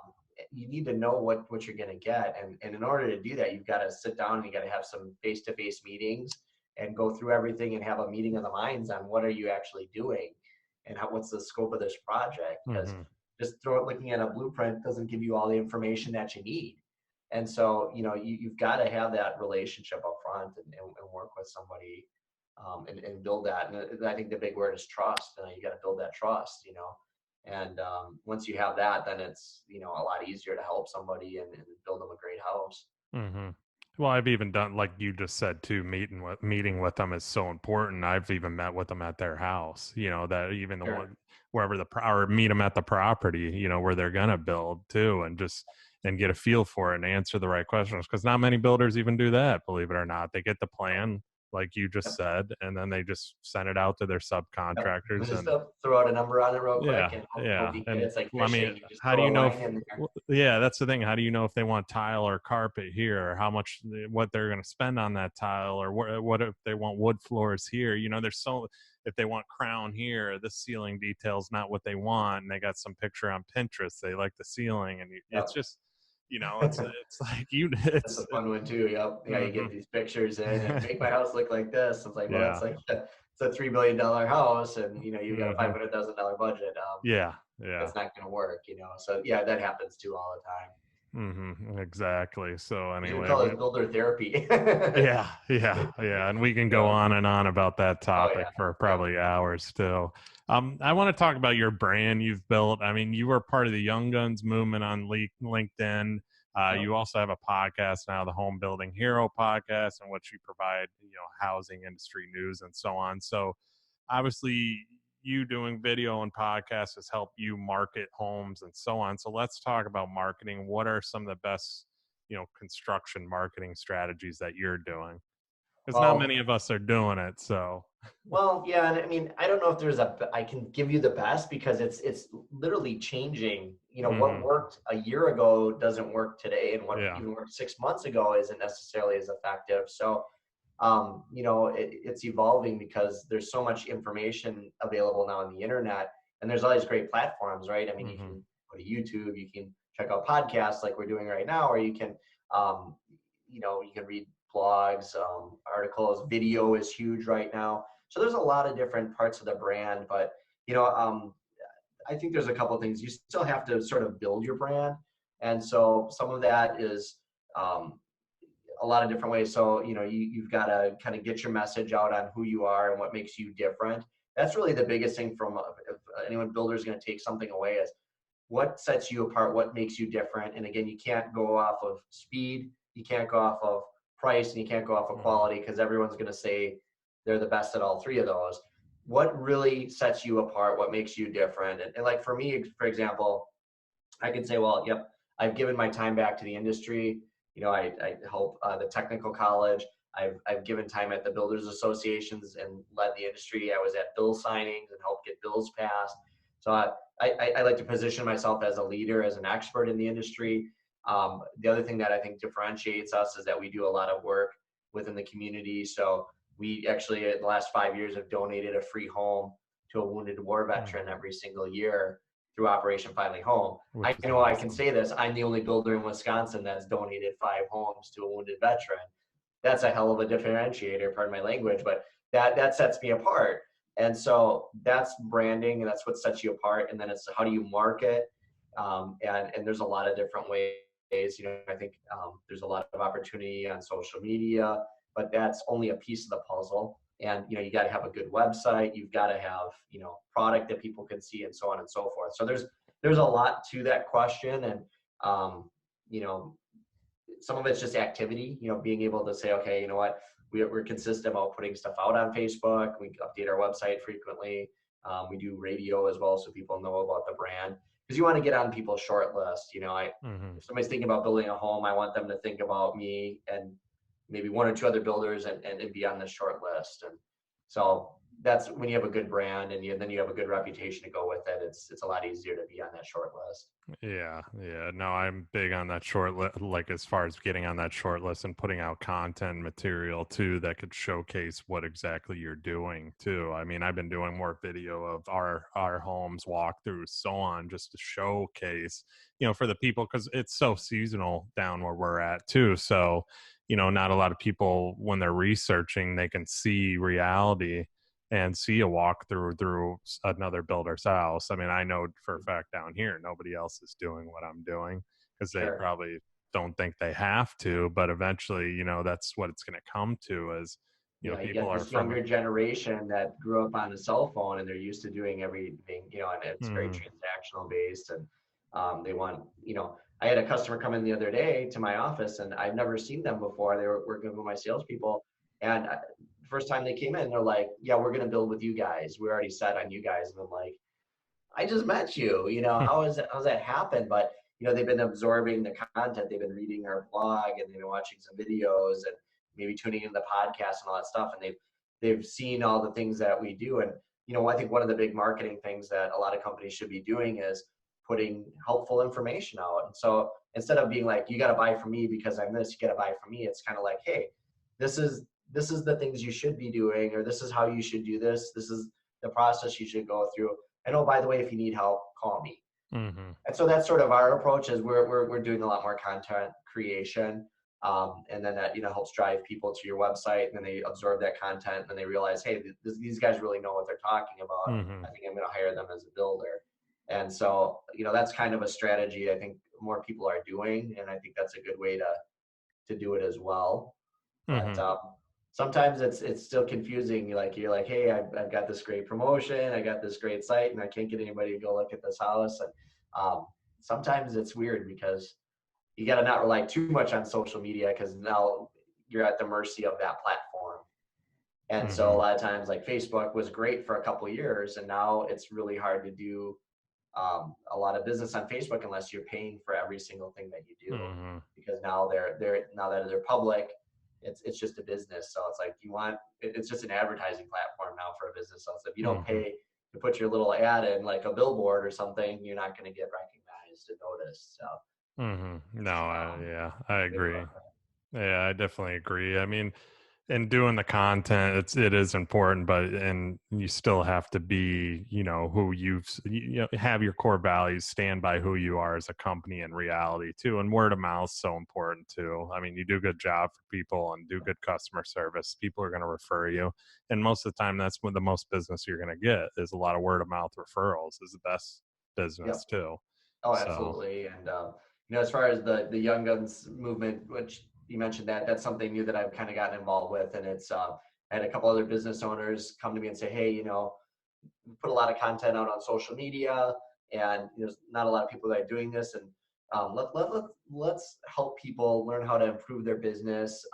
Speaker 2: you need to know what you're going to get. And in order to do that, you've got to sit down and you got to have some face-to-face meetings and go through everything and have a meeting of the minds on what are you actually doing, and what's the scope of this project. Because
Speaker 1: hmm
Speaker 2: just looking at a blueprint doesn't give you all the information that you need. And so, you've got to have that relationship up front, and work with somebody, and build that. And I think the big word is trust. You got to build that trust, and once you have that, then it's, a lot easier to help somebody and build them a great house.
Speaker 1: hmm Well, I've even done, like you just said too, meeting with them is so important. I've even met with them at their house. That even the
Speaker 2: Sure.
Speaker 1: one wherever or meet them at the property, where they're gonna build too, and get a feel for it and answer the right questions. Because not many builders even do that. Believe it or not, they get the plan, like you just
Speaker 2: Yep.
Speaker 1: said, and then they just send it out to their
Speaker 2: Yep. And
Speaker 1: subcontractors.
Speaker 2: just
Speaker 1: And
Speaker 2: throw out a number on it real quick
Speaker 1: yeah,
Speaker 2: and hope
Speaker 1: yeah.
Speaker 2: you get it.
Speaker 1: And
Speaker 2: It's like
Speaker 1: well, I mean,
Speaker 2: fishing. You just
Speaker 1: how do
Speaker 2: throw
Speaker 1: you
Speaker 2: a
Speaker 1: know
Speaker 2: line
Speaker 1: if,
Speaker 2: in there.
Speaker 1: yeah, that's the thing. How do you know if they want tile or carpet here, or how much, what they're going to spend on that tile, or what if they want wood floors here? If they want crown here, this ceiling detail's not what they want, and they got some picture on Pinterest, they like the ceiling, and it's
Speaker 2: Yep.
Speaker 1: just, it's like
Speaker 2: That's a
Speaker 1: it's,
Speaker 2: fun one too. Yep. Yeah, you
Speaker 1: hmm
Speaker 2: get these pictures in and make my house look like this. It's like, well,
Speaker 1: yeah,
Speaker 2: that's like it's a $3 billion house, and you've got a
Speaker 1: hmm
Speaker 2: $500,000 budget.
Speaker 1: yeah, yeah.
Speaker 2: That's not going to work. So yeah, that happens too all the time.
Speaker 1: Exactly. So
Speaker 2: We should
Speaker 1: anyway,
Speaker 2: call it builder therapy.
Speaker 1: yeah, yeah, yeah, and we can go
Speaker 2: Yeah.
Speaker 1: on and on about that
Speaker 2: Oh yeah.
Speaker 1: topic for
Speaker 2: Yep.
Speaker 1: probably hours too. I want to talk about your brand you've built. I mean, you were part of the Young Guns movement on LinkedIn.
Speaker 2: Yep.
Speaker 1: You also have a podcast now, the Home Building Hero podcast, in which you provide, housing industry news and so on. So obviously, you doing video and podcasts has helped you market homes and so on. So let's talk about marketing. What are some of the best, construction marketing strategies that you're doing? Because not
Speaker 2: Well,
Speaker 1: many of us are doing it. So,
Speaker 2: yeah, and I mean, I don't know if I can give you the best, because it's literally changing. What
Speaker 1: hmm
Speaker 2: worked a year ago doesn't work today, and what
Speaker 1: yeah.
Speaker 2: even worked 6 months ago isn't necessarily as effective. So, it's evolving because there's so much information available now on the internet, and there's all these great platforms, right? I mean, you
Speaker 1: hmm
Speaker 2: can go to YouTube, you can check out podcasts like we're doing right now, or you can, um, you can read blogs, articles. Video is huge right now. So there's a lot of different parts of the brand, but you know, um, I think there's a couple of things. You still have to sort of build your brand. And so some of that is um, a lot of different ways. So, you've got to kind of get your message out on who you are and what makes you different. That's really the biggest thing from if anyone builder is going to take something away is what sets you apart, what makes you different. And again, you can't go off of speed, you can't go off of price, and you can't go off of quality because everyone's going to say they're the best at all three of those. What really sets you apart? What makes you different? And like for me, for example, I can say, well, yep, I've given my time back to the industry. I help the technical college. I've given time at the builders associations and led the industry. I was at bill signings and helped get bills passed. So I like to position myself as a leader, as an expert in the industry. The other thing that I think differentiates us is that we do a lot of work within the community. So we actually, in the last 5 years, have donated a free home to a wounded war veteran every single year through Operation Finally Home. I know awesome. I can say this. I'm the only builder in Wisconsin that's donated 5 homes to a wounded veteran. That's a hell of a differentiator, pardon my language, but that sets me apart. And so that's branding, and that's what sets you apart. And then it's how do you market? And there's a lot of different ways. I think there's a lot of opportunity on social media, but that's only a piece of the puzzle. And you got to have a good website. You've got to have product that people can see, and so on and so forth. So there's a lot to that question, and some of it's just activity. Being able to say, okay, you know what, we're consistent about putting stuff out on Facebook. We update our website frequently. We do radio as well, so people know about the brand, because you want to get on people's short list. If somebody's thinking about building a home, I want them to think about me and maybe 1 or 2 other builders and be on the short list. And so that's when you have a good brand and then you have a good reputation to go with it. It's a lot easier to be on that short list.
Speaker 1: Yeah. No, I'm big on that short list, like as far as getting on that short list and putting out content material too that could showcase what exactly you're doing too. I mean, I've been doing more video of our homes, walkthroughs, so on, just to showcase, for the people, because it's so seasonal down where we're at too. So, not a lot of people, when they're researching, they can see reality and see a walkthrough through another builder's house. I mean, I know for a fact down here, nobody else is doing what I'm doing because they probably don't think they have to, but eventually, that's what it's going to come to as,
Speaker 2: you
Speaker 1: people
Speaker 2: get this younger generation that grew up on a cell phone and they're used to doing everything, and it's very transactional based. And they want, I had a customer come in the other day to my office and I'd never seen them before. They were working with my salespeople. And first time they came in, they're like, yeah, we're going to build with you guys. We're already set on you guys. And I'm like, I just met you, how's that happen? But, they've been absorbing the content. They've been reading our blog and they've been watching some videos and maybe tuning in the podcast and all that stuff. And they've seen all the things that we do. And, I think one of the big marketing things that a lot of companies should be doing is putting helpful information out. And so instead of being like, you got to buy from me because I'm this, you got to buy from me. It's kind of like, hey, this is the things you should be doing, or this is how you should do this. This is the process you should go through. And oh, by the way, if you need help, call me. And so that's sort of our approach. Is we're doing a lot more content creation, and then that helps drive people to your website, and then they absorb that content, and then they realize, hey, these guys really know what they're talking about. I think I'm going to hire them as a builder. And so that's kind of a strategy I think more people are doing, and I think that's a good way to do it as well. But sometimes it's still confusing. Like you're like, hey, I've got this great promotion, I got this great site, and I can't get anybody to go look at this house. And sometimes it's weird because you got to not rely too much on social media, because now you're at the mercy of that platform. And so a lot of times, like Facebook was great for a couple of years, and now it's really hard to do a lot of business on Facebook unless you're paying for every single thing that you do, because now now that they're public. It's just a business. So it's like it's just an advertising platform now for a business. So if you don't pay to put your little ad in like a billboard or something, you're not going to get recognized and noticed. So
Speaker 1: No, I agree. Yeah, I definitely agree. I mean, and doing the content, it is important, but and you still have to be, who have your core values, stand by who you are as a company in reality too. And word of mouth is so important too. I mean, you do a good job for people and do good customer service, people are going to refer you. And most of the time, that's what the most business you're going to get is a lot of word of mouth referrals is the business
Speaker 2: Yep.
Speaker 1: too.
Speaker 2: Oh,
Speaker 1: So,
Speaker 2: absolutely. And as far as the young guns movement, which you mentioned, that's something new that I've kind of gotten involved with, and it's I had a couple other business owners come to me and say, hey, we put a lot of content out on social media, and there's not a lot of people that are doing this, and let's help people learn how to improve their business,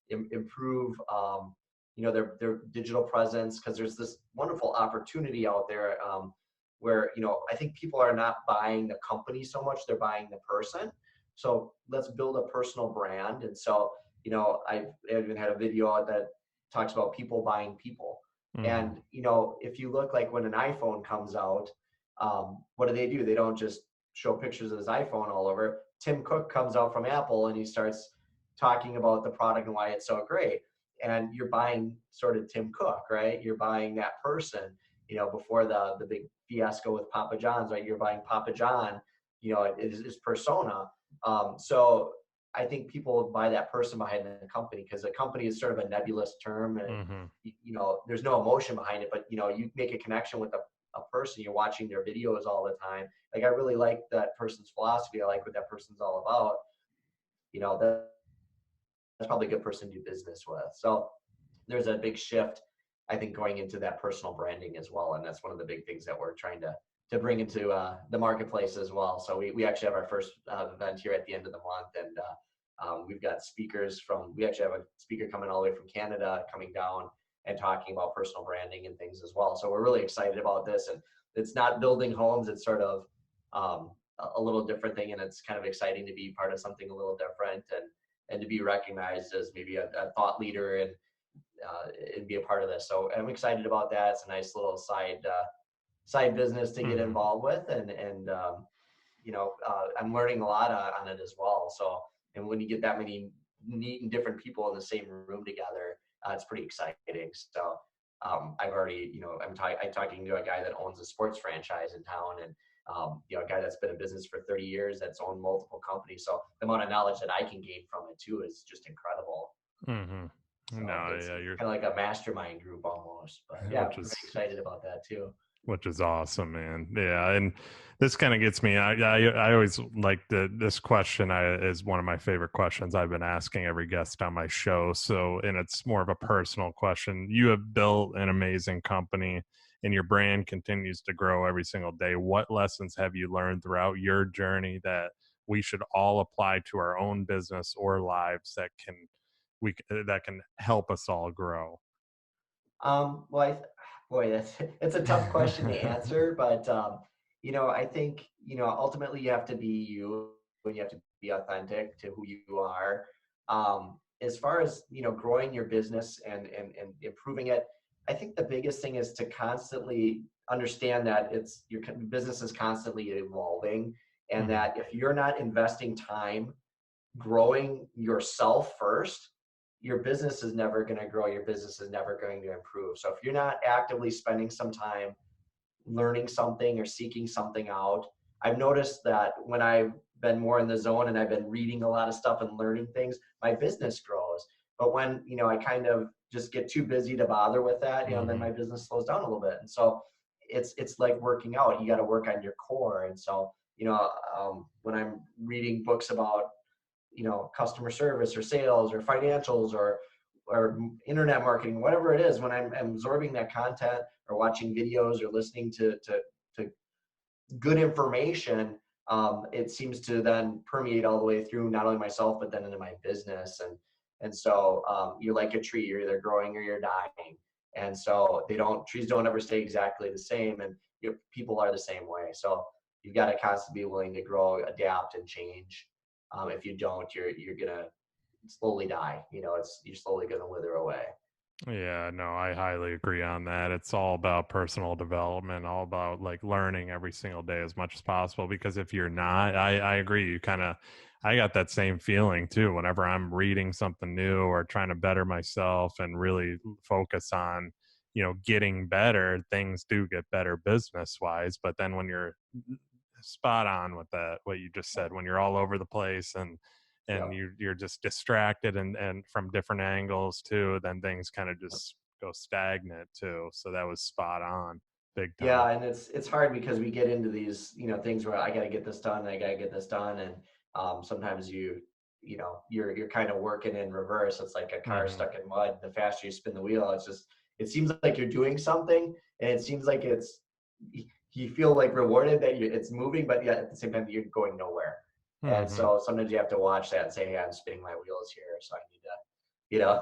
Speaker 2: improve their digital presence, because there's this wonderful opportunity out there, where I think people are not buying the company so much, they're buying the person. So let's build a personal brand. And so I've even had a video out that talks about people buying people.
Speaker 1: mhm.
Speaker 2: And if you look, like when an iPhone comes out, what do? They don't just show pictures of his iPhone all over. Tim Cook comes out from Apple and he starts talking about the product and why it's so great. And you're buying sort of Tim Cook, right? You're buying that person. Before the big fiasco with Papa John's, right? You're buying Papa John. It is his persona. So I think people buy that person behind the company, because a company is sort of a nebulous term, and
Speaker 1: Mhm.
Speaker 2: there's no emotion behind it. But you make a connection with a person. You're watching their videos all the time. Like, I really like that person's philosophy. I like what that person's all about. That's probably a good person to do business with. So there's a big shift, I think, going into that personal branding as well, and that's one of the big things that we're trying to bring into the marketplace as well. So we actually have our first event here at the end of the month, and we've got speakers from. We actually have a speaker coming all the way from Canada, coming down and talking about personal branding and things as well. So we're really excited about this, and it's not building homes; it's sort of a little different thing, and it's kind of exciting to be part of something a little different, and to be recognized as maybe a thought leader, and be a part of this. So I'm excited about that. It's a nice little side business to get
Speaker 1: Mhm.
Speaker 2: involved with, and I'm learning a lot on it as well. So, and when you get that many neat and different people in the same room together, it's pretty exciting. So I've already, I'm talking to a guy that owns a sports franchise in town, and a guy that's been in business for 30 years, that's owned multiple companies. So the amount of knowledge that I can gain from it too is just incredible.
Speaker 1: Mhm.
Speaker 2: So
Speaker 1: No,
Speaker 2: it's
Speaker 1: yeah, you're
Speaker 2: kind of like a mastermind group almost. But yeah, I'm
Speaker 1: which
Speaker 2: pretty
Speaker 1: is
Speaker 2: excited about that too.
Speaker 1: awesome, man. Yeah, and this kind of gets me. I always like this question. Is one of my favorite questions I've been asking every guest on my show. So, and it's more of a personal question. You have built an amazing company, and your brand continues to grow every single day. What lessons have you learned throughout your journey that we should all apply to our own business or lives that can help us all grow?
Speaker 2: Well, boy, that's it's a tough question to answer, but I think ultimately you have to be you, and you have to be authentic to who you are. As far as growing your business and improving it, I think the biggest thing is to constantly understand that your business is constantly evolving, and
Speaker 1: Mhm.
Speaker 2: that if you're not investing time growing yourself first, your business is never going to grow. Your business is never going to improve. So if you're not actively spending some time learning something or seeking something out, I've noticed that when I've been more in the zone and I've been reading a lot of stuff and learning things, my business grows. But when, I kind of just get too busy to bother with that, then
Speaker 1: Mhm.
Speaker 2: my business slows down a little bit. And so it's like working out. You got to work on your core. And so, when I'm reading books about customer service or sales or financials or internet marketing, whatever it is, when I'm absorbing that content or watching videos or listening to good information, it seems to then permeate all the way through not only myself but then into my business. And so you're like a tree, you're either growing or you're dying. And so trees don't ever stay exactly the same, and people are the same way. So you've got to constantly be willing to grow, adapt, and change. If you don't, you're gonna slowly die. You're slowly gonna wither away.
Speaker 1: Yeah, no, I highly agree on that. It's all about personal development, all about like learning every single day as much as possible. Because if you're not, I agree. I got that same feeling too. Whenever I'm reading something new or trying to better myself and really focus on, getting better, things do get better business wise. But then when you're spot on with that, what you just said, when you're all over the place and
Speaker 2: Yep.
Speaker 1: you're just distracted and from different angles too, then things kind of just go stagnant too. So that was spot on. big time.
Speaker 2: Yeah, and it's hard because we get into these, things where I got to get this done, and I got to get this done, and sometimes you're kind of working in reverse. It's like a car
Speaker 1: Hmm.
Speaker 2: stuck in mud. The faster you spin the wheel, it seems like you're doing something, and it seems like you feel like rewarded that it's moving, but yet at the same time you're going nowhere. And
Speaker 1: Hmm.
Speaker 2: so sometimes you have to watch that and say, hey, I'm spinning my wheels here, so I need to, you know,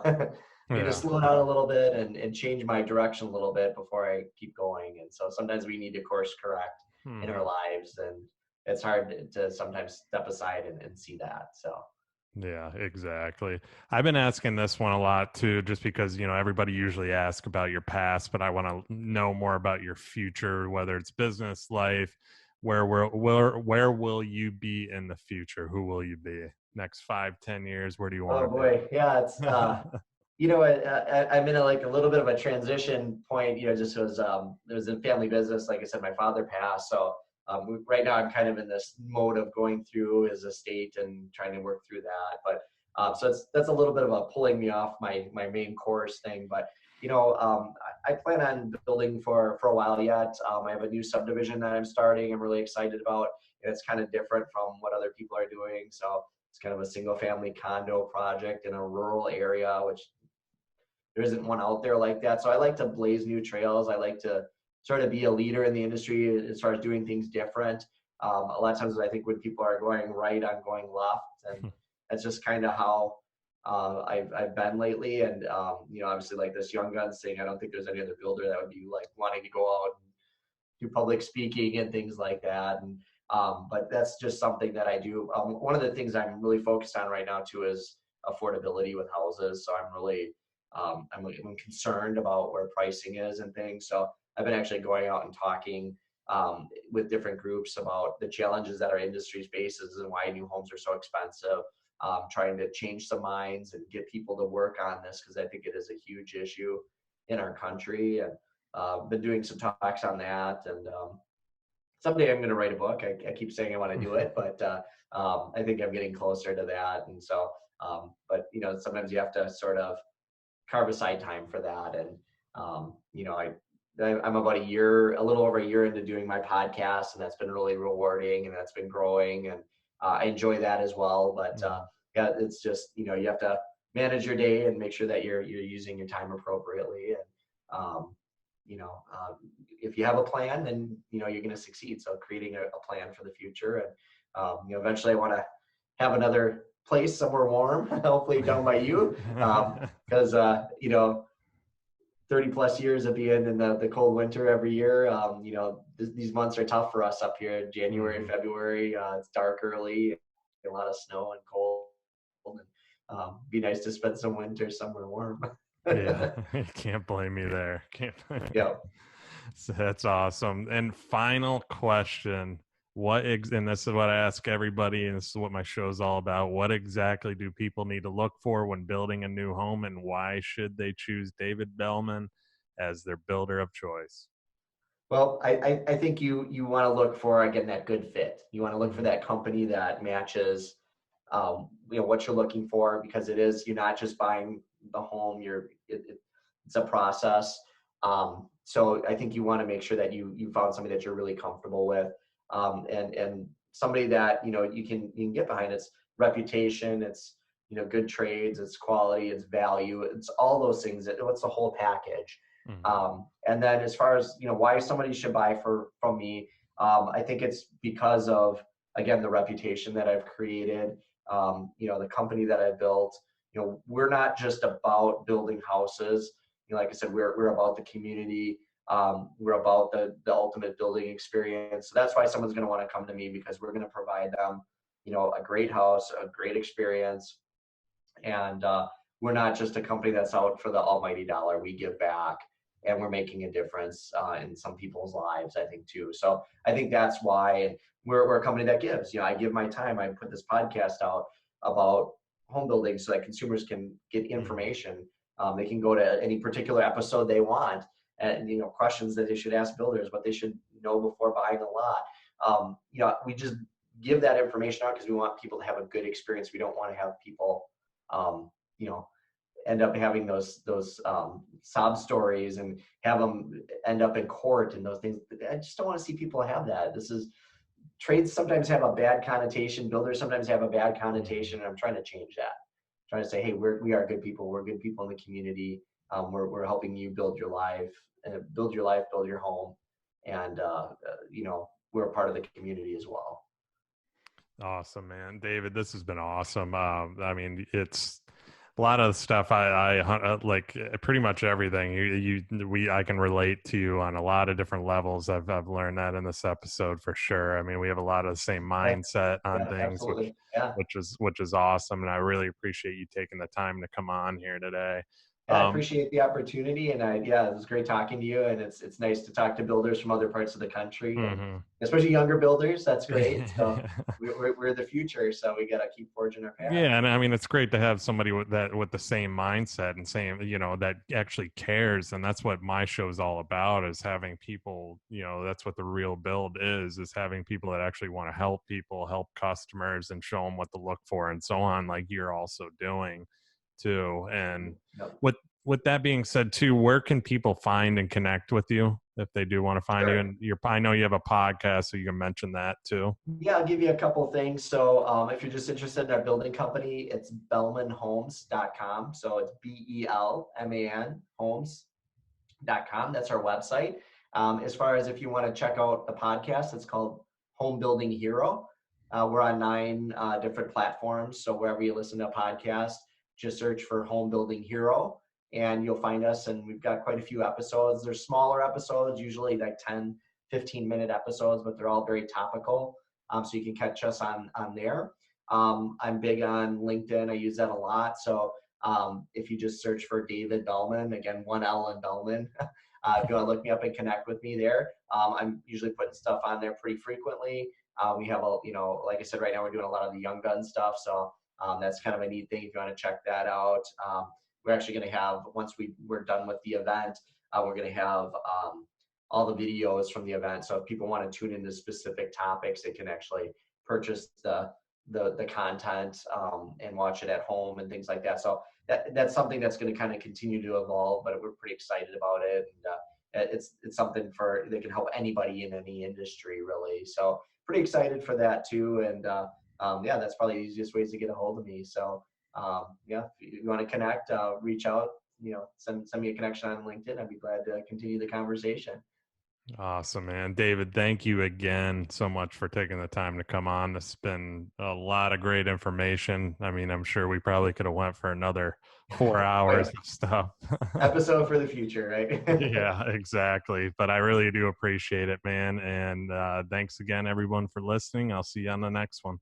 Speaker 2: need to
Speaker 1: Yeah.
Speaker 2: slow down a little bit and change my direction a little bit before I keep going. And so sometimes we need to course correct in our
Speaker 1: Hmm.
Speaker 2: lives, and it's hard to sometimes step aside and see that. So
Speaker 1: Yeah, exactly. I've been asking this one a lot too, just because, everybody usually asks about your past, but I want to know more about your future, whether it's business, life, where will you be in the future? Who will you be next 5, 10 years? Where do you
Speaker 2: oh
Speaker 1: want to
Speaker 2: boy, yeah, it's I'm in a little bit of a transition point. Just it was a family business. Like I said, my father passed, so right now I'm kind of in this mode of going through his estate and trying to work through that. But so that's a little bit of a pulling me off my main course thing. But I plan on building for a while yet. I have a new subdivision that I'm starting. I'm really excited about, and it's kind of different from what other people are doing. So it's kind of a single family condo project in a rural area, which there isn't one out there like that. So I like to blaze new trails. I like to sort of be a leader in the industry as far as doing things different. A lot of times I think when people are going right, I'm going left. And that's just kind of how I've been lately. And, obviously like this young guns thing, I don't think there's any other builder that would be like wanting to go out and do public speaking and things like that. And but that's just something that I do. One of the things I'm really focused on right now too is affordability with houses. So I'm concerned about where pricing is and things. So I've been actually going out and talking with different groups about the challenges that our industry faces and why new homes are so expensive. Trying to change some minds and get people to work on this because I think it is a huge issue in our country. And been doing some talks on that, and someday I'm going to write a book. I keep saying I want to do it, but I think I'm getting closer to that. And so, but sometimes you have to sort of carve aside time for that. And I'm about a little over a year into doing my podcast, and that's been really rewarding, and that's been growing, and I enjoy that as well. But
Speaker 1: Mhm.
Speaker 2: yeah, it's just you have to manage your day and make sure that you're using your time appropriately. And um, you know, um, if you have a plan, then you're going to succeed. So creating a plan for the future, and eventually I want to have another place somewhere warm, hopefully down by you, because 30 plus years of being in the cold winter every year. These months are tough for us up here. January and
Speaker 1: Mhm.
Speaker 2: February, it's dark early, a lot of snow and cold, and be nice to spend some winter somewhere warm.
Speaker 1: Yeah, can't blame me there. Can't.
Speaker 2: Yeah.
Speaker 1: So that's awesome. And final question: and this is what I ask everybody, and this is what my show is all about. What exactly do people need to look for when building a new home, and why should they choose David Bellman as their builder of choice?
Speaker 2: Well, I think you want to look for, again, that good fit. You want to look for
Speaker 1: Hmm.
Speaker 2: that company that matches what you're looking for, because you're not just buying the home. It's a process. So I think you want to make sure that you found somebody that you're really comfortable with, and somebody that you can get behind. It's reputation, it's good trades, it's quality, it's value, it's all those things. It's the whole package.
Speaker 1: Hmm.
Speaker 2: And then as far as why somebody should buy from me, I think it's because of, again, the reputation that I've created, the company that I built. We're not just about building houses. Like I said, we're about the community. We're about the ultimate building experience. So that's why someone's going to want to come to me, because we're going to provide them, a great house, a great experience. And we're not just a company that's out for the almighty dollar. We give back, and we're making a difference in some people's lives, I think, too. So I think that's why we're a company that gives. I give my time. I put this podcast out about home building so that consumers can get
Speaker 1: Hmm.
Speaker 2: information. They can go to any particular episode they want, and questions that they should ask builders, what they should know before buying a lot. We just give that information out because we want people to have a good experience. We don't want to have people um, you know, end up having those sob stories and have them end up in court and those things. I just don't want to see people have that. Trades sometimes have a bad connotation. Builders sometimes have a bad connotation, and I'm trying to change that. I'm trying to say, hey, we are good people. We're good people in the community. We're helping you build your life, build your home, and we're a part of the community as well.
Speaker 1: Awesome, man. David, this has been awesome. I mean, it's a lot of stuff I like pretty much everything I can relate to you on a lot of different levels. I've learned that in this episode for sure. I mean, we have a lot of the same mindset on
Speaker 2: Yeah,
Speaker 1: things,
Speaker 2: absolutely. Yeah.
Speaker 1: which is awesome. And I really appreciate you taking the time to come on here today.
Speaker 2: Yeah, I appreciate the opportunity, and it was great talking to you. And it's nice to talk to builders from other parts of the country, and especially younger builders. That's great. So we're the future, so we got to keep forging our path.
Speaker 1: Yeah, and I mean it's great to have somebody with the same mindset and same that actually cares, and that's what my show is all about, is having people. That's what the real build is having people that actually want to help people, help customers, and show them what to look for, and so on, like you're also doing too. And
Speaker 2: Yep.
Speaker 1: with that being said too, where can people find and connect with you if they do want to find you? And I know you have a podcast, so you can mention that too.
Speaker 2: Yeah, I'll give you a couple things. So if you're just interested in our building company, it's belmanhomes.com. So it's BELMAN homes.com. That's our website. As far as if you want to check out the podcast, it's called Home Building Hero. We're on 9 different platforms. So wherever you listen to a podcast, just search for Home Building Hero and you'll find us. And we've got quite a few episodes. They're smaller episodes, usually like 10, 15-minute episodes, but they're all very topical. So you can catch us on there. I'm big on LinkedIn. I use that a lot. So if you just search for David Belman, again, 1 L in Belman, if you want to look me up and connect with me there, I'm usually putting stuff on there pretty frequently. We have like I said, right now we're doing a lot of the young gun stuff. So that's kind of a neat thing if you want to check that out. We're actually going to have, once we're done with the event, we're going to have all the videos from the event. So if people want to tune into specific topics, they can actually purchase the content and watch it at home and things like that. So that's something that's going to kind of continue to evolve, but we're pretty excited about it. And it's something that can help anybody in any industry, really. So pretty excited for that too. And that's probably the easiest ways to get a hold of me. So if you want to connect, reach out, send me a connection on LinkedIn. I'd be glad to continue the conversation.
Speaker 1: Awesome, man. David, thank you again so much for taking the time to come on. It's been a lot of great information. I mean, I'm sure we probably could have went for another 4 hours of stuff.
Speaker 2: Episode for the future, right?
Speaker 1: Yeah, exactly. But I really do appreciate it, man. And thanks again, everyone, for listening. I'll see you on the next one.